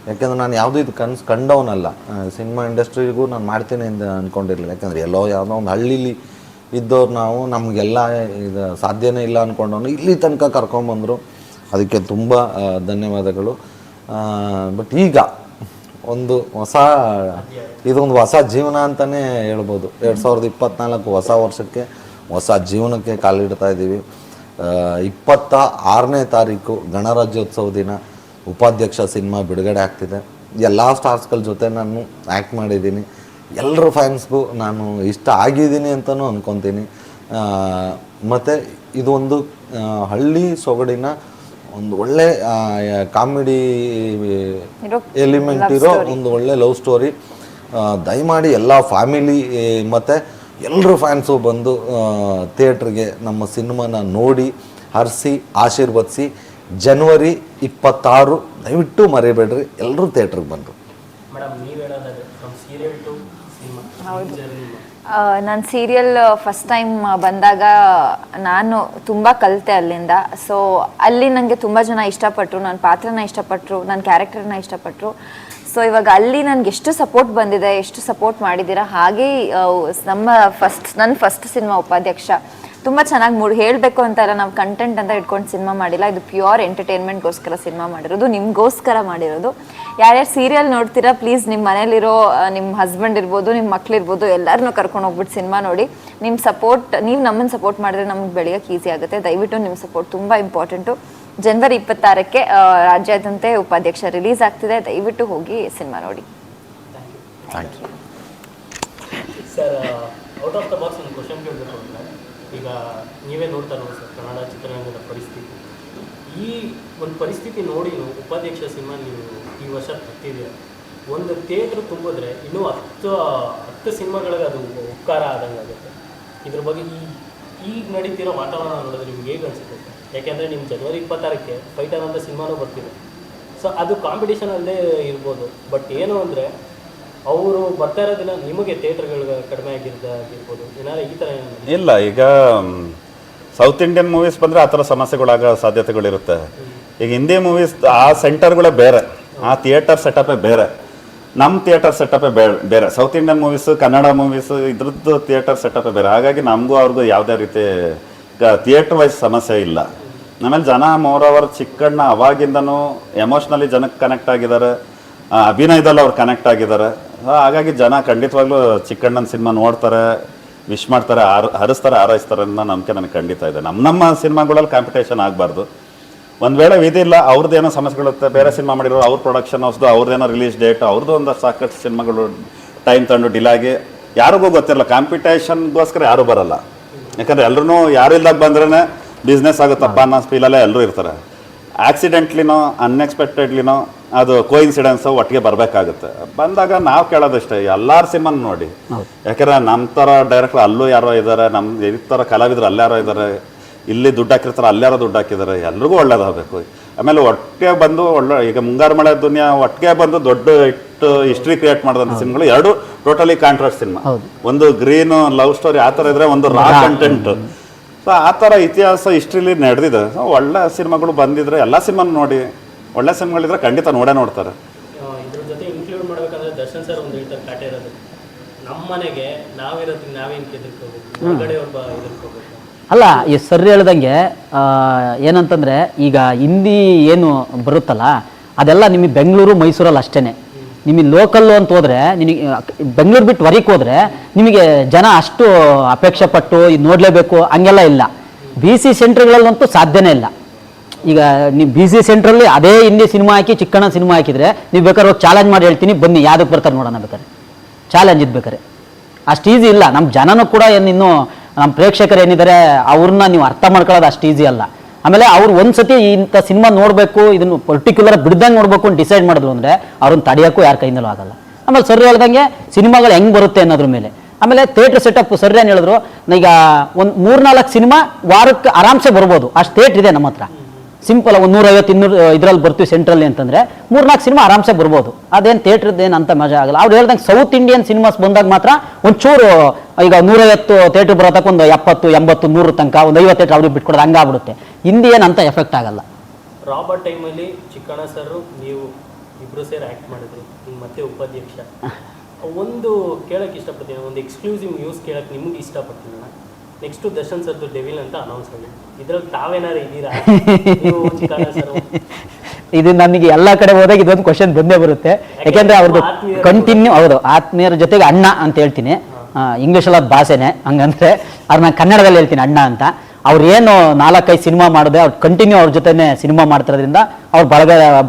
ಯಾಕೆಂದ್ರೆ ನಾನು ಯಾವುದೂ ಇದು ಕಂಡವನಲ್ಲ. ಸಿನಿಮಾ ಇಂಡಸ್ಟ್ರಿಗೂ ನಾನು ಮಾಡ್ತೀನಿ ಅಂತ ಅಂದ್ಕೊಂಡಿರಲಿಲ್ಲ. ಯಾಕೆಂದರೆ ಯಾವುದೋ ಒಂದು ಹಳ್ಳೀಲಿ ಇದ್ದವ್ರು ನಾವು, ನಮಗೆಲ್ಲ ಇದು ಸಾಧ್ಯನೇ ಇಲ್ಲ ಅಂದ್ಕೊಂಡವನು ಇಲ್ಲಿ ತನಕ ಕರ್ಕೊಂಬಂದರು, ಅದಕ್ಕೆ ತುಂಬ ಧನ್ಯವಾದಗಳು. ಬಟ್ ಈಗ ಒಂದು ಇದೊಂದು ಹೊಸ ಜೀವನ ಅಂತಲೇ ಹೇಳ್ಬೋದು. 2024 ಹೊಸ ವರ್ಷಕ್ಕೆ ಹೊಸ ಜೀವನಕ್ಕೆ ಕಾಲಿಡ್ತಾ ಇದ್ದೀವಿ. 26ನೇ ತಾರೀಕು ಗಣರಾಜ್ಯೋತ್ಸವ ದಿನ ಉಪಾಧ್ಯಕ್ಷ ಸಿನಿಮಾ ಬಿಡುಗಡೆ ಆಗ್ತಿದೆ. ಎಲ್ಲ ಸ್ಟಾರ್ಸ್ಗಳ ಜೊತೆ ನಾನು ಆ್ಯಕ್ಟ್ ಮಾಡಿದ್ದೀನಿ. ಎಲ್ಲರ ಫ್ಯಾನ್ಸ್ಗೂ ನಾನು ಇಷ್ಟ ಆಗಿದ್ದೀನಿ ಅಂತಲೂ ಅಂದ್ಕೊತೀನಿ. ಮತ್ತು ಇದು ಒಂದು ಹಳ್ಳಿ ಸೊಗಡಿನ ಒಂದು ಒಳ್ಳೆ ಕಾಮಿಡಿ ಎಲಿಮೆಂಟ್ ಇರೋ ಒಂದು ಒಳ್ಳೆ ಲವ್ ಸ್ಟೋರಿ. ದಯಮಾಡಿ ಎಲ್ಲ ಫ್ಯಾಮಿಲಿ ಮತ್ತು ಎಲ್ಲರೂ ಫ್ಯಾನ್ಸು ಬಂದು ಥಿಯೇಟ್ರಿಗೆ ನಮ್ಮ ಸಿನಿಮಾನ ನೋಡಿ ಹರಿಸಿ ಆಶೀರ್ವದಿಸಿ. ಜನವರಿ 26 ದಯವಿಟ್ಟು ಮರಿಬೇಡ್ರಿ, ಎಲ್ಲರೂ ಥಿಯೇಟ್ರಿಗೆ ಬಂದರು. ನಾನು ಸೀರಿಯಲ್ ಫಸ್ಟ್ ಟೈಮ್ ಬಂದಾಗ ನಾನು ತುಂಬ ಕಲಿತೆ ಅಲ್ಲಿಂದ. ಸೊ ಅಲ್ಲಿ ನನಗೆ ತುಂಬ ಜನ ಇಷ್ಟಪಟ್ಟರು, ನನ್ನ ಪಾತ್ರನ ಇಷ್ಟಪಟ್ಟರು, ನನ್ನ ಕ್ಯಾರೆಕ್ಟರ್ನ ಇಷ್ಟಪಟ್ಟರು. ಸೊ ಇವಾಗ ಅಲ್ಲಿ ನನಗೆ ಎಷ್ಟು ಸಪೋರ್ಟ್ ಬಂದಿದೆ, ಎಷ್ಟು ಸಪೋರ್ಟ್ ಮಾಡಿದ್ದೀರಾ. ಹಾಗೇ ನನ್ನ ಫಸ್ಟ್ ಸಿನಿಮಾ ಉಪಾಧ್ಯಕ್ಷ ತುಂಬ ಚೆನ್ನಾಗಿ ಹೇಳಬೇಕು ಅಂತ ಇಲ್ಲ, ನಾವು ಕಂಟೆಂಟ್ ಅಂತ ಇಟ್ಕೊಂಡು ಸಿನಿಮಾ ಮಾಡಿಲ್ಲ. ಇದು ಪ್ಯೂರ್ ಎಂಟರ್ಟೈನ್ಮೆಂಟ್ಗೋಸ್ಕರ ಸಿನಿಮಾ ಮಾಡಿರೋದು, ನಿಮಗೋಸ್ಕರ ಮಾಡಿರೋದು. ಯಾರ್ಯಾರು ಸೀರಿಯಲ್ ನೋಡ್ತೀರಾ ಪ್ಲೀಸ್ ನಿಮ್ಮ ಮನೇಲಿರೋ ನಿಮ್ಮ ಹಸ್ಬೆಂಡ್ ಇರ್ಬೋದು, ನಿಮ್ಮ ಮಕ್ಳಿರ್ಬೋದು, ಎಲ್ಲರನ್ನೂ ಕರ್ಕೊಂಡು ಹೋಗ್ಬಿಟ್ಟು ಸಿನಿಮಾ ನೋಡಿ. ನಿಮ್ಮ ಸಪೋರ್ಟ್, ನೀವು ನಮ್ಮನ್ನು ಸಪೋರ್ಟ್ ಮಾಡಿದ್ರೆ ನಮ್ಗೆ ಬೆಳೆಯೋಕ್ಕೆ ಈಸಿ ಆಗುತ್ತೆ. ದಯವಿಟ್ಟು ನಿಮ್ಮ ಸಪೋರ್ಟ್ ತುಂಬ ಇಂಪಾರ್ಟೆಂಟು. ಜನವರಿ 26ಕ್ಕೆ ರಾಜ್ಯಾದ್ಯಂತ ಉಪಾಧ್ಯಕ್ಷ ರಿಲೀಸ್ ಆಗ್ತಿದೆ. ದಯವಿಟ್ಟು ಹೋಗಿ ಸಿನಿಮಾ ನೋಡಿ. Thank you sir. Out of the box ಒಂದು ಕ್ವಶನ್ ಕೇಳಬೇಕು ಅಂದರೆ, ಈಗ ನೀವೇ ನೋಡ್ತಾ ನೋಡಿ ಸರ್ ಕನ್ನಡ ಚಿತ್ರರಂಗದ ಪರಿಸ್ಥಿತಿ. ಈ ಒಂದು ಪರಿಸ್ಥಿತಿ ನೋಡಿ ಉಪಾಧ್ಯಕ್ಷ ಸಿನಿಮಾ ನೀವು ಈ ವರ್ಷ ತರ್ತಿದ್ದೀರ. ಒಂದು ಥಿಯೇಟ್ರ್ ತುಂಬಿದ್ರೆ ಇನ್ನೂ 10 ಸಿನಿಮಾಗಳಿಗೆ ಅದು ಉಪಕಾರ ಆದಂಗೆ ಆಗುತ್ತೆ. ಇದ್ರ ಬಗ್ಗೆ ಈಗ ನಡೀತಿರೋ ವಾತಾವರಣ ನೋಡಿದ್ರೆ ನಿಮ್ಗೆ ಹೇಗೆ ಅನಿಸುತ್ತೆ ಸರ್? ಯಾಕೆಂದರೆ ನಿಮ್ಮ ಜನವರಿ 26ಕ್ಕೆ ಫೈಟರ್ ಅಂತ ಸಿನಿಮಾನೂ ಬರ್ತಿದೆ. ಸೊ ಅದು ಕಾಂಪಿಟೇಷನ್ ಅಲ್ಲೇ ಇರ್ಬೋದು. ಬಟ್ ಏನು ಅಂದರೆ ಅವರು ಬರ್ತಾ ಇರೋ ದಿನ ನಿಮಗೆ ಥಿಯೇಟರ್ಗಳು ಕಡಿಮೆ ಆಗಿರ್ಬೋದು, ಏನಾದ್ರು ಈ ಥರ ಇಲ್ಲ. ಈಗ ಸೌತ್ ಇಂಡಿಯನ್ ಮೂವೀಸ್ ಬಂದರೆ ಆ ಥರ ಸಮಸ್ಯೆಗಳಾಗೋ ಸಾಧ್ಯತೆಗಳಿರುತ್ತೆ. ಈಗ ಹಿಂದಿ ಮೂವೀಸ್ ಆ ಸೆಂಟರ್ಗಳೇ ಬೇರೆ, ಆ ಥಿಯೇಟರ್ ಸೆಟಪೇ ಬೇರೆ, ನಮ್ಮ ಥಿಯೇಟರ್ ಸೆಟಪೇ ಬೇರೆ. South Indian movies, Kannada movies ಇದ್ರದ್ದು ಥಿಯೇಟರ್ ಸೆಟಪೇ ಬೇರೆ. ಹಾಗಾಗಿ ನಮಗೂ ಅವ್ರಿಗೂ ಯಾವುದೇ ರೀತಿ ಥಿಯೇಟ್ರ್ ವೈಸ್ ಸಮಸ್ಯೆ ಇಲ್ಲ. ಆಮೇಲೆ ಜನ ಮೋರವರ್ ಚಿಕ್ಕಣ್ಣ ಅವಾಗಿಂದನೂ ಎಮೋಷ್ನಲಿ ಜನಕ್ಕೆ ಕನೆಕ್ಟ್ ಆಗಿದ್ದಾರೆ, ಅಭಿನಯದಲ್ಲಿ ಅವ್ರು ಕನೆಕ್ಟ್ ಆಗಿದ್ದಾರೆ. ಹಾಗಾಗಿ ಜನ ಖಂಡಿತವಾಗ್ಲೂ ಚಿಕ್ಕಣ್ಣನ ಸಿನಿಮಾ ನೋಡ್ತಾರೆ, ವಿಶ್ ಮಾಡ್ತಾರೆ, ಹರಿಸ್ತಾರೆ, ಹಾರೈಸ್ತಾರೆ ಅನ್ನೋ ನಂಬಿಕೆ ನನಗೆ ಖಂಡಿತ ಇದೆ. ನಮ್ಮ ಸಿನಿಮಾಗಳಲ್ಲಿ ಕಾಂಪಿಟೇಷನ್ ಆಗಬಾರ್ದು. ಒಂದು ವೇಳೆ ವಿಧಿ ಇಲ್ಲ, ಅವ್ರದ್ದೇನೋ ಸಮಸ್ಯೆಗಳಿರುತ್ತೆ, ಬೇರೆ ಸಿನಿಮಾ ಮಾಡಿರೋ ಅವ್ರ ಪ್ರೊಡಕ್ಷನ್ ಹೌಸ್ದು, ಅವ್ರದ್ದೇನೋ ರಿಲೀಸ್ ಡೇಟ್, ಅವ್ರದ್ದು ಒಂದು ಸಾಕಷ್ಟು ಸಿನಿಮಾಗಳು ಟೈಮ್ ತಗೊಂಡು ಡಿಲೇ ಆಗಿ ಯಾರಿಗೂ ಗೊತ್ತಿರಲ್ಲ. ಕಾಂಪಿಟೇಷನ್ಗೋಸ್ಕರ ಯಾರೂ ಬರಲ್ಲ. ಯಾಕಂದರೆ ಎಲ್ಲರೂ ಯಾರು ಇಲ್ದಾಗ ಬಂದ್ರೇ ಬಿಸ್ನೆಸ್ ಆಗುತ್ತಪ್ಪ ಅನ್ನೋ ಫೀಲಲ್ಲೇ ಎಲ್ಲರೂ ಇರ್ತಾರೆ. ಆಕ್ಸಿಡೆಂಟ್ಲಿನೋ ಅನ್ಎಕ್ಸ್ಪೆಕ್ಟೆಡ್ಲಿನೋ ಅದು ಕೋಇನ್ಸಿಡೆನ್ಸು ಒಟ್ಟಿಗೆ ಬರಬೇಕಾಗುತ್ತೆ. ಬಂದಾಗ ನಾವು ಕೇಳೋದಷ್ಟೇ, ಎಲ್ಲರ ಸಿನಿಮಾನ ನೋಡಿ. ಯಾಕಂದರೆ ನಮ್ಮ ಥರ ಡೈರೆಕ್ಟರ್ ಅಲ್ಲೂ ಯಾರೋ ಇದ್ದಾರೆ, ನಮ್ಮ ಈ ಥರ ಕಲಾವಿದರು ಅಲ್ಲಾರೋ ಇದ್ದಾರೆ, ಇಲ್ಲಿ ದುಡ್ಡು ಹಾಕಿರ್ತಾರೆ ಅಲ್ಲಾರೋ ದುಡ್ಡು ಹಾಕಿದ್ದಾರೆ. ಎಲ್ರಿಗೂ ಒಳ್ಳೇದಾಗಬೇಕು. ಆಮೇಲೆ ಒಟ್ಟಿಗೆ ಬಂದು ಈಗ ಮುಂಗಾರು ಮಳೆ ದುನಿಯಾ ಒಟ್ಟಿಗೆ ಬಂದು ದೊಡ್ಡ ಹಿಸ್ಟ್ರಿ ಕ್ರಿಯೇಟ್ ಮಾಡಿದಂಥ ಸಿನಿಮಾಗಳು ಎರಡು ಟೋಟಲಿ ಕಾಂಟ್ರಾಸ್ಟ್ ಸಿನಿಮಾ. ಒಂದು ಗ್ರೀನ್ ಲವ್ ಸ್ಟೋರಿ ಆ ಥರ ಇದ್ರೆ, ಒಂದು ರಾ ಕಂಟೆಂಟ್. ಸೊ ಆ ಥರ ಇತಿಹಾಸ ಹಿಸ್ಟ್ರಿಲಿ ನಡೆದಿದೆ. ಒಳ್ಳೆ ಸಿನಿಮಾಗಳು ಬಂದಿದ್ರೆ ಎಲ್ಲ ಸಿನಿಮಾನು ನೋಡಿ. ಒಳ್ಳೆ ಸಿನಿಮಾಗಳಿದ್ರೆ ಖಂಡಿತ ನೋಡ್ತಾರೆ. ಇದ್ರ ಜೊತೆ ಇನ್ಕ್ಲೂಡ್ ಮಾಡಬೇಕಂದ್ರೆ ದರ್ಶನ್ ಸರ್ ಒಂದು ಹೇಳ್ತಾರೆ ಕಾಟ ಇರೋದು, ನಮ್ಮ ಮನೆಗೆ ನಾವಿರೋದಕ್ಕೆ ನಾವೇನು ಎದುರ್ಕೋಬೇಕು, ಹೊರಗಡೆ ಒಬ್ಬ ಎದುರ್ಕೋಬೇಕು. ಅಲ್ಲ, ಈ ಸರ್ ಹೇಳ್ದಂಗೆ ಏನಂತಂದರೆ, ಈಗ ಹಿಂದಿ ಏನು ಬರುತ್ತಲ್ಲ ಅದೆಲ್ಲ ನಿಮಗೆ ಬೆಂಗಳೂರು ಮೈಸೂರಲ್ಲಿ ಅಷ್ಟೇ. ನಿಮಗೆ ಲೋಕಲ್ಲು ಅಂತ ಹೋದರೆ, ನಿನಗೆ ಬೆಂಗಳೂರು ಬಿಟ್ಟು ಹೊರಗೆ ಹೋದರೆ ನಿಮಗೆ ಜನ ಅಷ್ಟು ಅಪೇಕ್ಷೆ ಪಟ್ಟು ಇದು ನೋಡಲೇಬೇಕು ಹಂಗೆಲ್ಲ ಇಲ್ಲ. BC ಸೆಂಟ್ರ್ಗಳಲ್ಲಂತೂ ಸಾಧ್ಯನೇ ಇಲ್ಲ. ಈಗ ನೀವು BC ಸೆಂಟ್ರಲ್ಲಿ ಅದೇ ಹಿಂದಿ ಸಿನಿಮಾ ಹಾಕಿ ಚಿಕ್ಕಣ್ಣ ಸಿನಿಮಾ ಹಾಕಿದರೆ ನೀವು ಬೇಕಾದ್ರೆ ಹೋಗಿ ಚಾಲೆಂಜ್ ಮಾಡಿ ಹೇಳ್ತೀನಿ, ಬನ್ನಿ ಯಾವುದಕ್ಕೆ ಬರ್ತಾರೆ ನೋಡೋಣ, ಬೇಕಾದ್ರೆ ಚಾಲೆಂಜ್ ಇದ್ಬೇಕಾರೆ. ಅಷ್ಟು ಈಸಿ ಇಲ್ಲ. ನಮ್ಮ ಜನನೂ ಕೂಡ ಇನ್ನೂ ನಮ್ಮ ಪ್ರೇಕ್ಷಕರು ಏನಿದ್ದಾರೆ ಅವ್ರನ್ನ ನೀವು ಅರ್ಥ ಮಾಡ್ಕೊಳ್ಳೋದು ಅಷ್ಟು ಈಸಿ ಅಲ್ಲ. ಆಮೇಲೆ ಅವ್ರು ಒಂದ್ಸತಿ ಇಂಥ ಸಿನಿಮಾ ನೋಡಬೇಕು, ಇದನ್ನು ಪರ್ಟಿಕ್ಯುಲರ್ ಬಿಡ್ದಂಗೆ ನೋಡಬೇಕು ಅಂತ ಡಿಸೈಡ್ ಮಾಡಿದ್ರು ಅಂದರೆ ಅವ್ರನ್ನ ತಡೆಯೋಕ್ಕೂ ಯಾರ ಕೈಯಿಂದಲೂ ಆಗಲ್ಲ. ಆಮೇಲೆ ಸರ್ ಹೇಳ್ದಂಗೆ ಸಿನಿಮಾಗಳು ಹೆಂಗೆ ಬರುತ್ತೆ ಅನ್ನೋದ್ರ ಮೇಲೆ. ಆಮೇಲೆ ಥಿಯೇಟ್ರ್ ಸೆಟಪ್ ಸರ್ ಏನು ಹೇಳಿದ್ರು, ಈಗ ಒಂದು 3-4 ಸಿನಿಮಾ ವಾರಕ್ಕೆ ಆರಾಮ್ಸೆ ಬರ್ಬೋದು, ಅಷ್ಟು ಥಿಯೇಟ್ರ್ ಇದೆ ನಮ್ಮ ಹತ್ರ. ಸಿಂಪಲ್ 150-200 ಇದರಲ್ಲಿ ಬರ್ತೀವಿ ಸೆಂಟ್ರಲ್ಲಿ ಅಂತಂದರೆ 3-4 ಸಿನಿಮಾ ಆರಾಮ್ಸೆ ಬರ್ಬೋದು. ಅದೇನು ಥಿಯೇಟ್ರದ್ದೇನು ಅಂತ ಮಜಾ ಆಗಲ್ಲ. ಅವ್ರು ಹೇಳ್ದಂಗೆ ಸೌತ್ ಇಂಡಿಯನ್ ಸಿನಿಮಾಸ್ ಬಂದಾಗ ಮಾತ್ರ ಒಂಚೂರು, ಈಗ 150 ಥಿಯೇಟ್ರ್ ಬರೋತಕ್ಕೆ ಒಂದು 70, 80, 100 ತನಕ ಒಂದು 50 ಥಿಯೇಟ್ರ್ ಅವ್ರಿಗೆ ಬಿಟ್ಕೊಡೋದು ಹಂಗಾಗ್ಬಿಡುತ್ತೆ. ಹಿಂದಿ ಏನಂತ ಎಫೆಕ್ಟ್ ಆಗಲ್ಲ. ರಾಬರ್ಟ್ ಟೈಮಲ್ಲಿ ಚಿಕ್ಕಣ್ಣ ಸರ್ ನೀವು ಇಬ್ಬರು ಸೇರಿ ಆ್ಯಕ್ಟ್ ಮಾಡಿದ್ರಿ, ಮತ್ತೆ ಉಪಾಧ್ಯಕ್ಷ. ಒಂದು ಕೇಳೋಕ್ಕೆ ಇಷ್ಟಪಡ್ತೀನಿ, ಒಂದು ಎಕ್ಸ್ಕ್ಲೂಸಿವ್ ನ್ಯೂಸ್ ಕೇಳೋಕ್ಕೆ ನಿಮ್ಗೆ ಇಷ್ಟಪಡ್ತೀನಿ. ನೆಕ್ಸ್ಟು ದರ್ಶನ್ ಸರ್ದು ಡೆವಿಲ್ ಅಂತ ಅನೌನ್ಸ್ ಆಗಿದೆ. ಇದ್ರಲ್ಲಿ ತಾವೇನಾರು ಇದ್ದೀರಾ ನೀವು ಚಿಕ್ಕಣ್ಣ ಸರ್? ಇದು ನನಗೆ ಎಲ್ಲ ಕಡೆ ಹೋದಾಗ ಇದೊಂದು ಕ್ವಶನ್ ಬಂದೇ ಬರುತ್ತೆ. ಯಾಕೆಂದ್ರೆ ಅವ್ರದ್ದು ಕಂಟಿನ್ಯೂ ಹೌದು ಆತ್ಮೀಯರ ಜೊತೆಗೆ ಅಣ್ಣ ಅಂತ ಹೇಳ್ತೀನಿ. ಇಂಗ್ಲೀಷಲ್ಲಿ ಅದು ಭಾಷೆನೆ ಹಂಗಂದ್ರೆ ಅವ್ರು ನಾನು ಕನ್ನಡದಲ್ಲಿ ಹೇಳ್ತೀನಿ ಅಣ್ಣ ಅಂತ. ಅವ್ರು ಏನು 4-5 ಸಿನಿಮಾ ಮಾಡಿದೆ ಅವ್ರು ಕಂಟಿನ್ಯೂ ಅವ್ರ ಜೊತೆನೆ ಸಿನಿಮಾ ಮಾಡ್ತಿರೋದ್ರಿಂದ ಅವ್ರ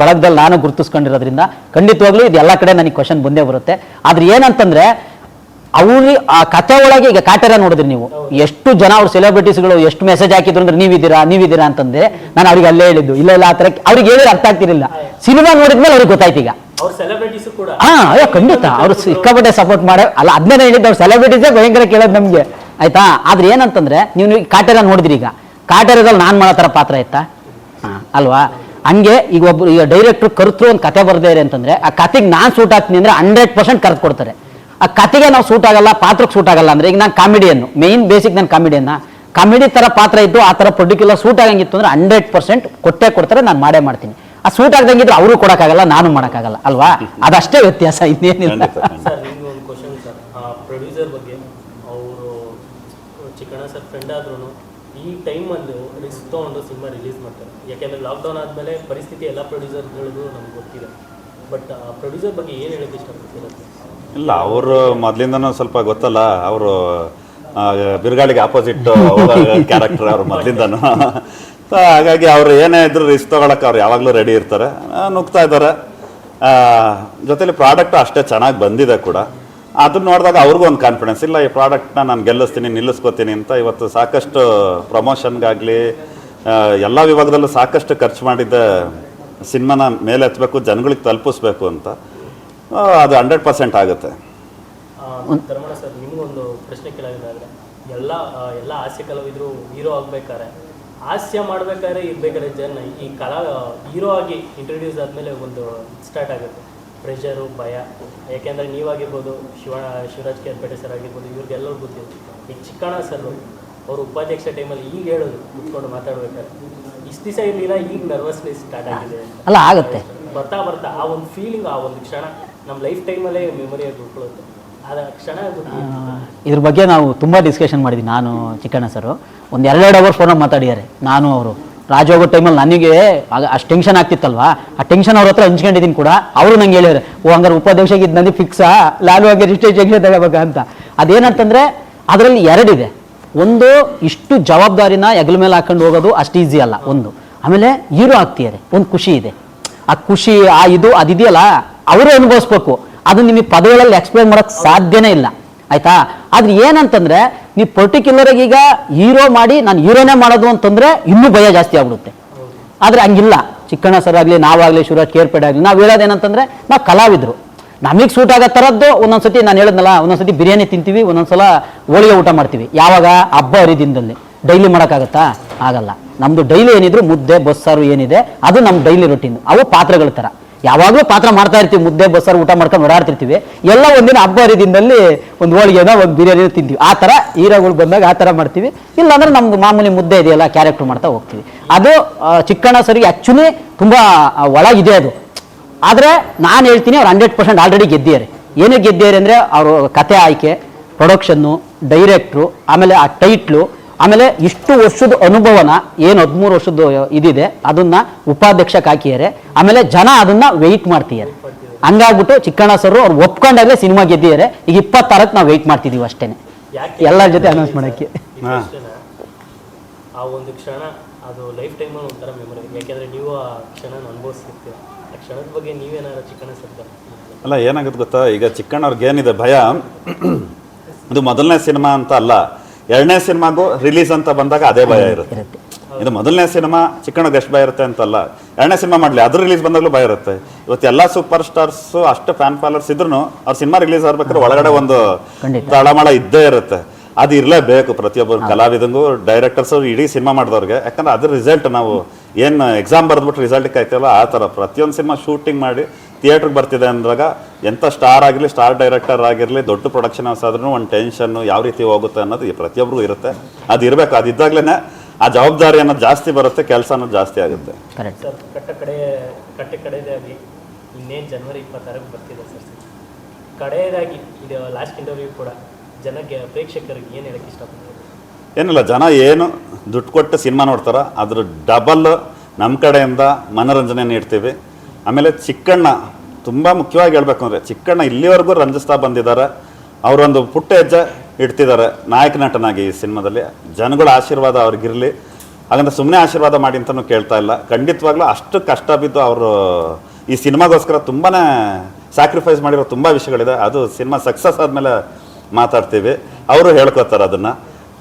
ಬಳಗದಲ್ಲಿ ನಾನು ಗುರುತಿಸ್ಕೊಂಡಿರೋದ್ರಿಂದ ಖಂಡಿತವಾಗ್ಲೂ ಇದು ಎಲ್ಲ ಕಡೆ ನನಗೆ ಕ್ವಶನ್ ಬಂದೇ ಬರುತ್ತೆ. ಆದ್ರೆ ಏನಂತಂದ್ರೆ ಅವ್ರು ಆ ಕಥೆ ಒಳಗೆ ಈಗ ಕಾಟೇರ ನೋಡಿದ್ರಿ ನೀವು, ಎಷ್ಟು ಜನ ಅವ್ರ ಸೆಲೆಬ್ರಿಟೀಸ್ಗಳು ಎಷ್ಟು ಮೆಸೇಜ್ ಹಾಕಿದ್ರು ಅಂದ್ರೆ ನೀವಿದ್ದೀರಾ ಅಂತಂದ್ರೆ ನಾನು ಅವ್ರಿಗೆ ಅಲ್ಲೇ ಹೇಳಿದ್ದು ಇಲ್ಲ ಆ ಥರ ಅವ್ರಿಗೆ ಹೇಳಿದ್ರೆ ಅರ್ಥ ಆಗ್ತಿರಲಿಲ್ಲ. ಸಿನಿಮಾ ನೋಡಿದ್ಮೇಲೆ ಅವ್ರಿಗೆ ಗೊತ್ತಾಯ್ತು ಈಗ. ಅವ್ರ ಸೆಲೆಬ್ರಿಟೀಸ್ ಕೂಡ ಅಯ್ಯೋ ಖಂಡಿತ ಅವ್ರು ಸಿಕ್ಕಾಪಟ್ಟೆ ಸಪೋರ್ಟ್ ಮಾಡೋ ಅಲ್ಲ ಅದನ್ನೇ ಹೇಳಿದ್ದು. ಅವ್ರ ಸೆಲೆಬ್ರಿಟೀಸೇ ಭಯಂಕರ ಕೇಳೋದು ನಮ್ಗೆ ಆಯ್ತಾ. ಆದ್ರೆ ಏನಂತಂದ್ರೆ ನೀವು ಕಾಟೇರ ನೋಡಿದ್ರಿ, ಈಗ ಕಾಟೇರದಲ್ಲಿ ನಾನ್ ಮಾಡೋ ಥರ ಪಾತ್ರ ಆಯ್ತಾ ಅಲ್ವಾ. ಹಂಗೆ ಈಗ ಈಗ ಡೈರೆಕ್ಟ್ರು ಕರ್ತೃ ಒಂದು ಕತೆ ಬರ್ದೇ ಇರಿ ಅಂತಂದ್ರೆ ಆ ಕತೆಗೆ ನಾನು ಸೂಟ್ ಆಗ್ತೀನಿ ಅಂದ್ರೆ 100% ಕರೆದು ಕೊಡ್ತಾರೆ. ಆ ಕತೆಗೆ ನಾವು ಸೂಟ್ ಆಗಲ್ಲ, ಪಾತ್ರಕ್ಕೆ ಸೂಟ್ ಆಗಲ್ಲ ಅಂದ್ರೆ ಈಗ ನಾನು ಕಾಮಿಡಿಯನ್ನು ಮೇನ್ ಬೇಸಿಕ್ ನಾನು ಕಾಮಿಡಿ ತರ ಪಾತ್ರ ಇದ್ದು ಆ ತರ ಪರ್ಟಿಕ್ಯುಲರ್ ಸೂಟ್ ಆಗಂಗಿತ್ತು ಅಂದ್ರೆ 100% ಕೊಟ್ಟೇ ಕೊಡ್ತಾರೆ, ನಾನು ಮಾಡೇ ಮಾಡ್ತೀನಿ. ಆ ಸೂಟ್ ಆಗದಂಗಿದ್ರೆ ಅವರು ಕೊಡೋಕ್ಕಾಗಲ್ಲ, ನಾನು ಮಾಡೋಕ್ಕಾಗಲ್ಲ ಅಲ್ವಾ. ಅದಷ್ಟೇ ವ್ಯತ್ಯಾಸ, ಇನ್ನೇನಿಲ್ಲ. ಸರ್ ನಿಮ್ಗೆ ಒಂದು ಕ್ವಶನ್ ಸರ್, ಪ್ರೊಡ್ಯೂಸರ್ ಬಗ್ಗೆ ಅವರು ಚಿಕ್ಕಣ್ಣ ಸರ್ ಫ್ರೆಂಡ್ ಆದ್ರೂ ಈ ಟೈಮಲ್ಲಿ ರಿಸ್ಕ್ ತೊಗೊಂಡು ಸಿನಿಮಾ ರಿಲೀಸ್ ಮಾಡ್ತಾರೆ. ಯಾಕೆಂದರೆ ಲಾಕ್ಡೌನ್ ಆದಮೇಲೆ ಪರಿಸ್ಥಿತಿ ಎಲ್ಲ ಪ್ರೊಡ್ಯೂಸರ್ಗಳಿಗೂ ನಮ್ಗೆ ಗೊತ್ತಿದೆ. ಬಟ್ ಪ್ರೊಡ್ಯೂಸರ್ ಬಗ್ಗೆ ಏನು ಹೇಳೋಕ್ಕೆ ಇಷ್ಟಪಡ್ತಿರುತ್ತೆ? ಇಲ್ಲ, ಅವರು ಮೊದಲಿಂದನೂ ಸ್ವಲ್ಪ ಗೊತ್ತಲ್ಲ, ಅವರು ಬಿರುಗಾಳಿಗೆ ಆಪೋಸಿಟ್ ಕ್ಯಾರೆಕ್ಟರ್ ಅವರು ಮೊದಲಿಂದನೂ. ಹಾಗಾಗಿ ಅವ್ರು ಏನೇ ಇದ್ರು ರಿಸ್ಕ್ ತೊಗೊಳಕ್ಕೆ ಅವ್ರು ಯಾವಾಗಲೂ ರೆಡಿ ಇರ್ತಾರೆ, ನುಗ್ತಾ ಇದ್ದಾರೆ. ಜೊತೆಲಿ ಪ್ರಾಡಕ್ಟ್ ಅಷ್ಟೇ ಚೆನ್ನಾಗಿ ಬಂದಿದೆ ಕೂಡ. ಅದನ್ನ ನೋಡಿದಾಗ ಅವ್ರಿಗೂ ಒಂದು ಕಾನ್ಫಿಡೆನ್ಸ್, ಇಲ್ಲ ಈ ಪ್ರಾಡಕ್ಟ್ನ ನಾನು ಗೆಲ್ಲಿಸ್ತೀನಿ, ನಿಲ್ಲಿಸ್ಕೋತೀನಿ ಅಂತ. ಇವತ್ತು ಸಾಕಷ್ಟು ಪ್ರಮೋಷನ್ಗಾಗಲಿ ಎಲ್ಲ ವಿಭಾಗದಲ್ಲೂ ಸಾಕಷ್ಟು ಖರ್ಚು ಮಾಡಿದ್ದ ಸಿನಿಮಾನ ಮೇಲೆ ಎತ್ತಬೇಕು, ಜನಗಳಿಗೆ ತಲುಪಿಸ್ಬೇಕು ಅಂತ. ಅದು 100% ಆಗುತ್ತೆ. ಧರ್ಮಣ್ಣ ಸರ್, ನಿಮಗೊಂದು ಪ್ರಶ್ನೆ ಕೇಳೋದಾದ್ರೆ, ಎಲ್ಲ ಹಾಸ್ಯ ಕಲಾವಿದರು ಹೀರೋ ಆಗ್ಬೇಕಾದ್ರೆ, ಹಾಸ್ಯ ಮಾಡ್ಬೇಕಾದ್ರೆ ಇರ್ಬೇಕಾದ್ರೆ ಜನ ಈ ಹೀರೋ ಆಗಿ ಇಂಟ್ರೊಡ್ಯೂಸ್ ಆದಮೇಲೆ ಒಂದು ಸ್ಟಾರ್ಟ್ ಆಗುತ್ತೆ ಪ್ರೆಷರು, ಭಯ. ಯಾಕೆಂದರೆ ನೀವಾಗಿರ್ಬೋದು, ಶಿವರಾಜ್ ಕೇರ್ಪೇಟೆ ಸರ್ ಆಗಿರ್ಬೋದು, ಇವ್ರಿಗೆಲ್ಲರೂ ಗೊತ್ತಿದೆ. ಈಗ ಚಿಕ್ಕಣ್ಣ ಸರ್ ಅವರು ಉಪಾಧ್ಯಕ್ಷ ಟೈಮಲ್ಲಿ ಈಗ ಹೇಳೋದು ಕುತ್ಕೊಂಡು ಮಾತಾಡ್ಬೇಕಾದ್ರೆ, ಇಷ್ಟು ದಿವಸ ಇರಲಿಲ್ಲ, ಈಗ ನರ್ವಸ್ನೆಸ್ ಸ್ಟಾರ್ಟ್ ಆಗಿದೆ ಅಲ್ಲ, ಆಗುತ್ತೆ. ಬರ್ತಾ ಆ ಒಂದು ಫೀಲಿಂಗ್, ಆ ಒಂದು ಕ್ಷಣ ನಮ್ಮ ಲೈಫ್ ಟೈಮಲ್ಲೇ ಮೆಮೊರಿಯಾಗಿ ಉಳ್ಕೊಳ್ಳುತ್ತೆ. ಆ ಕ್ಷಣ ಇದ್ರ ಬಗ್ಗೆ ನಾವು ತುಂಬ ಡಿಸ್ಕಷನ್ ಮಾಡಿದ್ವಿ. ನಾನು ಚಿಕ್ಕಣ್ಣ ಸರ್ ಒಂದು 2 ಅವರ್ ಫೋನಲ್ಲಿ ಮಾತಾಡಿದ್ದಾರೆ. ನಾನು ಅವರು ರಾಜು ಹೋಗೋ ಟೈಮಲ್ಲಿ ನನಗೆ ಅಷ್ಟು ಟೆನ್ಷನ್ ಆಗ್ತಿತ್ತಲ್ವಾ, ಆ ಟೆನ್ಷನ್ ಅವ್ರ ಹತ್ರ ಹಂಚ್ಕೊಂಡಿದ್ದೀನಿ ಕೂಡ. ಅವರು ನಂಗೆ ಹೇಳಿದ್ದಾರೆ, ಹಂಗಾರೆ ಉಪಾಧ್ಯಕ್ಷ ಇದ್ದು ನನಗೆ ಫಿಕ್ಸಾ, ಲಾಲು ಹಾಗೆ ರಿಸ್ಟೇಜ್ ಹೆಂಗೆ ತಗೋಬೇಕ ಅಂತ. ಅದೇನಂತಂದರೆ ಅದರಲ್ಲಿ 2 ಇದೆ. ಒಂದು, ಇಷ್ಟು ಜವಾಬ್ದಾರಿನ ಹೆಗಲ ಮೇಲೆ ಹಾಕೊಂಡು ಹೋಗೋದು ಅಷ್ಟು ಈಸಿ ಅಲ್ಲ ಒಂದು. ಆಮೇಲೆ ಹೀರೋ ಆಗ್ತಿದ್ದಾರೆ, ಒಂದು ಖುಷಿ ಇದೆ. ಆ ಖುಷಿ ಅದಿದೆಯಲ್ಲ ಅವರು ಅನುಭವಿಸ್ಬೇಕು. ಅದು ನಿಮಗೆ ಪದಗಳಲ್ಲಿ ಎಕ್ಸ್ಪ್ಲೇನ್ ಮಾಡೋಕ್ಕೆ ಸಾಧ್ಯನೇ ಇಲ್ಲ ಆಯ್ತಾ. ಆದ್ರೆ ಏನಂತಂದ್ರೆ ನೀವು ಪರ್ಟಿಕ್ಯುಲರ್ ಆಗಿ ಈಗ ಹೀರೋ ಮಾಡಿ ನಾನು ಹೀರೋನೇ ಮಾಡೋದು ಅಂತಂದ್ರೆ ಇನ್ನೂ ಭಯ ಜಾಸ್ತಿ ಆಗ್ಬಿಡುತ್ತೆ. ಆದ್ರೆ ಹಂಗಿಲ್ಲ. ಚಿಕ್ಕಣ್ಣ ಸರ್ ಆಗಲಿ, ನಾವಾಗಲಿ, ಶಿವರಾಜ್ ಕೇರ್ಪೇಟೆ ಆಗಲಿ, ನಾವು ಹೇಳೋದೇನಂತಂದ್ರೆ ನಾವು ಕಲಾವಿದರು, ನಮಗೆ ಸೂಟ್ ಆಗೋ ಥರದ್ದು. ಒಂದೊಂದ್ಸತಿ ನಾನು ಹೇಳಿದ್ನಲ್ಲ, ಒಂದೊಂದ್ಸತಿ ಬಿರಿಯಾನಿ ತಿಂತೀವಿ, ಒಂದೊಂದ್ಸಲ ಹೋಳಿಗೆ ಊಟ ಮಾಡ್ತೀವಿ. ಯಾವಾಗ ಹಬ್ಬ ಹರಿದಿನದಲ್ಲಿ. ಡೈಲಿ ಮಾಡೋಕ್ಕಾಗತ್ತಾ? ಆಗಲ್ಲ. ನಮ್ದು ಡೈಲಿ ಏನಿದ್ರು ಮುದ್ದೆ ಬಸ್ಸಾರು ಏನಿದೆ ಅದು ನಮ್ಮ ಡೈಲಿ ರೊಟೀನ್. ಅವು ಪಾತ್ರಗಳ ಥರ ಯಾವಾಗಲೂ ಪಾತ್ರ ಮಾಡ್ತಾ ಇರ್ತೀವಿ, ಮುದ್ದೆ ಬಸ್ಸಾರು ಊಟ ಮಾಡ್ಕೊಂಡು ಓಡಾಡ್ತಿರ್ತೀವಿ. ಎಲ್ಲ ಒಂದಿನ ಹಬ್ಬ ಹರಿದಿನದಲ್ಲಿ ಒಂದು ಹೋಳಿಗೆನ ಒಂದು ಬಿರಿಯಾನಿ ತಿಂತೀವಿ. ಆ ಥರ ಹೀರೋಗಳು ಬಂದಾಗ ಆ ಥರ ಮಾಡ್ತೀವಿ. ಇಲ್ಲಾಂದ್ರೆ ನಮ್ದು ಮಾಮೂಲಿ ಮುದ್ದೆ ಇದೆಯಲ್ಲ, ಕ್ಯಾರೆಕ್ಟರ್ ಮಾಡ್ತಾ ಹೋಗ್ತೀವಿ. ಅದು ಚಿಕ್ಕಣ್ಣ ಸರಿಗೆ ಆ್ಯಕ್ಚುಲಿ ತುಂಬ ಒಳಗಿದೆ ಅದು. ಆದರೆ ನಾನು ಹೇಳ್ತೀನಿ, ಅವ್ರು 100% ಆಲ್ರೆಡಿ ಗೆದ್ದಿದ್ದಾರೆ. ಏನಕ್ಕೆ ಗೆದ್ದಿದ್ದಾರೆ ಅಂದರೆ ಅವರು ಕತೆ ಆಯ್ಕೆ, ಪ್ರೊಡಕ್ಷನ್ನು, ಡೈರೆಕ್ಟ್ರು, ಆಮೇಲೆ ಆ ಟೈಟ್ಲು, ಆಮೇಲೆ ಇಷ್ಟು ವರ್ಷದ ಅನುಭವನ ಏನು 13 ವರ್ಷದ ಇದಿದೆ ಅದನ್ನ ಉಪಾಧ್ಯಕ್ಷಕ್ಕೆ ಹಾಕಿದ್ದಾರೆ. ಆಮೇಲೆ ಜನ ಅದನ್ನ ವೆಯ್ಟ್ ಮಾಡ್ತಿದ್ದಾರೆ. ಹಂಗಾಗ್ಬಿಟ್ಟು ಚಿಕ್ಕಣ್ಣ ಸರ್ ಅವ್ರು ಒಪ್ಕೊಂಡಾಗಲೇ ಸಿನಿಮಾ ಗೆದ್ದಿದ್ದಾರೆ. ಈಗ 26ಕ್ಕೆ ನಾವು ವೆಯ್ಟ್ ಮಾಡ್ತಿದೀವಿ ಅಷ್ಟೇನೆ, ಎಲ್ಲರ ಜೊತೆ ಅನೌನ್ಸ್ ಮಾಡೋಕ್ಕೆ. ಆ ಒಂದು ಕ್ಷಣ ಅದು ಲೈಫ್ ಟೈಮಲ್ಲಿ ಒಂಥರ ಮೆಮೊರಿ. ಯಾಕೆಂದರೆ ನೀವು ಆ ಕ್ಷಣ ಅನುಭವಿಸ್ತಿರ್ತೀರ. ಆ ಕ್ಷಣದ ಬಗ್ಗೆ ನೀವೇನಾದ್ರು ಚಿಕ್ಕಣ್ಣ ಸರ್? ಅಲ್ಲ, ಏನಾಗುತ್ತೆ ಗೊತ್ತಾ, ಈಗ ಚಿಕ್ಕಣ್ಣವ್ರಿಗೆ ಏನಿದೆ ಭಯ, ಇದು ಮೊದಲನೇ ಸಿನಿಮಾ ಅಂತ ಅಲ್ಲ, 2ನೇ ಸಿನಿಮಾಗೂ ರಿಲೀಸ್ ಅಂತ ಬಂದಾಗ ಅದೇ ಭಯ ಇರುತ್ತೆ. ಇದು ಮೊದಲನೇ ಸಿನಿಮಾ, ಚಿಕ್ಕಣ್ಣಿಗೆ ಎಷ್ಟು ಭಯ ಇರುತ್ತೆ ಅಂತಲ್ಲ, 2ನೇ ಸಿನಿಮಾ ಮಾಡಲಿ ಅದ್ರ ರಿಲೀಸ್ ಬಂದಾಗಲೂ ಭಯ ಇರುತ್ತೆ. ಇವತ್ತು ಎಲ್ಲ ಸೂಪರ್ ಸ್ಟಾರ್ಸು ಅಷ್ಟು ಫ್ಯಾನ್ ಫಾಲೋವರ್ಸ್ ಇದ್ರು ಅವ್ರ ಸಿನಿಮಾ ರಿಲೀಸ್ ಆಗ್ಬೇಕಾದ್ರೆ ಒಳಗಡೆ ಒಂದು ತಳಮಳ ಇದ್ದೇ ಇರುತ್ತೆ. ಅದು ಇರಲೇಬೇಕು ಪ್ರತಿಯೊಬ್ಬರು ಕಲಾವಿದಂಗೂ, ಡೈರೆಕ್ಟರ್ಸು, ಇಡೀ ಸಿನಿಮಾ ಮಾಡಿದವ್ರಿಗೆ. ಯಾಕಂದ್ರೆ ಅದ್ರ ರಿಸಲ್ಟ್ ನಾವು ಏನು ಎಕ್ಸಾಮ್ ಬರೆದ್ಬಿಟ್ಟು ರಿಸಲ್ಟಿಗೆ ಕಾಯ್ತೀವಲ್ಲ ಆ ಥರ ಪ್ರತಿಯೊಂದು ಸಿನಿಮಾ ಶೂಟಿಂಗ್ ಮಾಡಿ ಥಿಯೇಟ್ರಿಗೆ ಬರ್ತಿದೆ ಅಂದಾಗ ಎಂಥ ಸ್ಟಾರ್ ಆಗಿರಲಿ, ಸ್ಟಾರ್ ಡೈರೆಕ್ಟರ್ ಆಗಿರಲಿ, ದೊಡ್ಡ ಪ್ರೊಡಕ್ಷನ್ ಹೌಸ್ ಆದ್ರೂ ಒಂದು ಟೆನ್ಷನ್ನು ಯಾವ ರೀತಿ ಹೋಗುತ್ತೆ ಅನ್ನೋದು ಪ್ರತಿಯೊಬ್ಬರಿಗೂ ಇರುತ್ತೆ. ಅದು ಇರಬೇಕು. ಅದು ಇದ್ದಾಗಲೇ ಆ ಜವಾಬ್ದಾರಿ ಅನ್ನೋದು ಜಾಸ್ತಿ ಬರುತ್ತೆ, ಕೆಲಸ ಅನ್ನೋದು ಜಾಸ್ತಿ ಆಗುತ್ತೆ. ಸರ್, ಕಡೆಯದಾಗಿ ಇನ್ನೇನು ಜನವರಿ 26ಕ್ಕೆ ಬರ್ತಿದೆ ಸರ್. ಕಡೆಯದಾಗಿ ಇದು ಲಾಸ್ಟ್ ಇಂಟರ್ವ್ಯೂ ಕೂಡ ಜನಕ್ಕೆ, ಪ್ರೇಕ್ಷಕರಿಗೆ ಏನು ಹೇಳಕ್ಕೆ ಇಷ್ಟಪಡ್ತೀವಿ? ಏನಿಲ್ಲ, ಜನ ಏನು ದುಡ್ಡು ಕೊಟ್ಟು ಸಿನಿಮಾ ನೋಡ್ತಾರೋ ಅದ್ರ ಡಬಲ್ ನಮ್ಮ ಕಡೆಯಿಂದ ಮನೋರಂಜನೆ ನೀಡ್ತೀವಿ. ಆಮೇಲೆ ಚಿಕ್ಕಣ್ಣ ತುಂಬ ಮುಖ್ಯವಾಗಿ ಹೇಳ್ಬೇಕು ಅಂದರೆ, ಚಿಕ್ಕಣ್ಣ ಇಲ್ಲಿವರೆಗೂ ರಂಜಿಸ್ತಾ ಬಂದಿದ್ದಾರೆ. ಅವರೊಂದು ಪುಟ್ಟ ಹೆಜ್ಜೆ ಇಡ್ತಿದ್ದಾರೆ ನಾಯಕ ನಟನಾಗಿ ಈ ಸಿನಿಮಾದಲ್ಲಿ. ಜನಗಳ ಆಶೀರ್ವಾದ ಅವ್ರಿಗಿರಲಿ. ಹಾಗಂದ್ರೆ ಸುಮ್ಮನೆ ಆಶೀರ್ವಾದ ಮಾಡಿ ಅಂತಲೂ ಕೇಳ್ತಾ ಇಲ್ಲ. ಖಂಡಿತವಾಗ್ಲೂ ಅಷ್ಟು ಕಷ್ಟ ಬಿದ್ದು ಅವರು ಈ ಸಿನಿಮಾಗೋಸ್ಕರ ತುಂಬಾ ಸ್ಯಾಕ್ರಿಫೈಸ್ ಮಾಡಿರೋ ತುಂಬ ವಿಷಯಗಳಿದೆ. ಅದು ಸಿನಿಮಾ ಸಕ್ಸಸ್ ಆದಮೇಲೆ ಮಾತಾಡ್ತೀವಿ. ಅವರು ಹೇಳ್ಕೊತಾರೆ ಅದನ್ನು.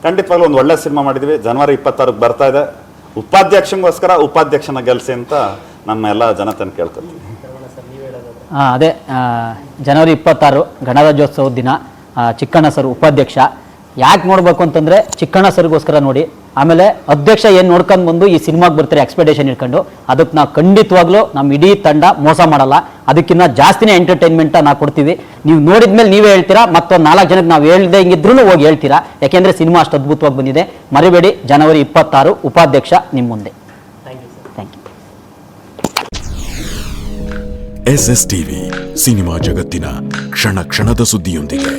ಖಂಡಿತವಾಗ್ಲೂ ಒಂದು ಒಳ್ಳೆ ಸಿನಿಮಾ ಮಾಡಿದ್ವಿ. ಜನವರಿ 26ಕ್ಕೆ ಬರ್ತಾ ಇದೆ. ಉಪಾಧ್ಯಕ್ಷಂಗೋಸ್ಕರ ಉಪಾಧ್ಯಕ್ಷನ ಗೆಲ್ಸಿ ಅಂತ ನಮ್ಮ ಎಲ್ಲ ಜನತೆನ ಕೇಳ್ಕೊತೀವಿ. ಅದೇ ಜನವರಿ 26 ಗಣರಾಜ್ಯೋತ್ಸವದ ದಿನ ಚಿಕ್ಕಣ್ಣ ಸರ್ ಉಪಾಧ್ಯಕ್ಷ. ಯಾಕೆ ನೋಡಬೇಕು ಅಂತಂದರೆ ಚಿಕ್ಕಣ್ಣ ಸರ್ಗೋಸ್ಕರ ನೋಡಿ. ಆಮೇಲೆ ಅಧ್ಯಕ್ಷ ಏನು ನೋಡ್ಕೊಂಡು ಬಂದು ಈ ಸಿನಿಮಾಗೆ ಬರ್ತಾರೆ ಎಕ್ಸ್ಪೆಕ್ಟೇಷನ್ ಇಟ್ಕೊಂಡು, ಅದಕ್ಕೆ ನಾವು ಖಂಡಿತವಾಗ್ಲೂ ನಮ್ಮ ಇಡೀ ತಂಡ ಮೋಸ ಮಾಡಲ್ಲ. ಅದಕ್ಕಿಂತ ಜಾಸ್ತಿನೇ ಎಂಟರ್ಟೈನ್ಮೆಂಟ ನಾವು ಕೊಡ್ತೀವಿ. ನೀವು ನೋಡಿದ್ಮೇಲೆ ನೀವೇ ಹೇಳ್ತೀರಾ, ಮತ್ತೊಂದು 4 ಜನಕ್ಕೆ ನಾವು ಹೇಳ್ದೆ ಹಿಂಗಿದ್ರೂ ಹೋಗಿ ಹೇಳ್ತೀರಾ. ಯಾಕೆಂದರೆ ಸಿನಿಮಾ ಅಷ್ಟು ಅದ್ಭುತವಾಗಿ ಬಂದಿದೆ. ಮರಿಬೇಡಿ, ಜನವರಿ 26 ಉಪಾಧ್ಯಕ್ಷ ನಿಮ್ಮ ಮುಂದೆ. Thank you. SS TV cinema ಜಗತ್ತಿನ ಕ್ಷಣ ಕ್ಷಣದ ಸುದ್ದಿಯೊಂದಿಗೆ.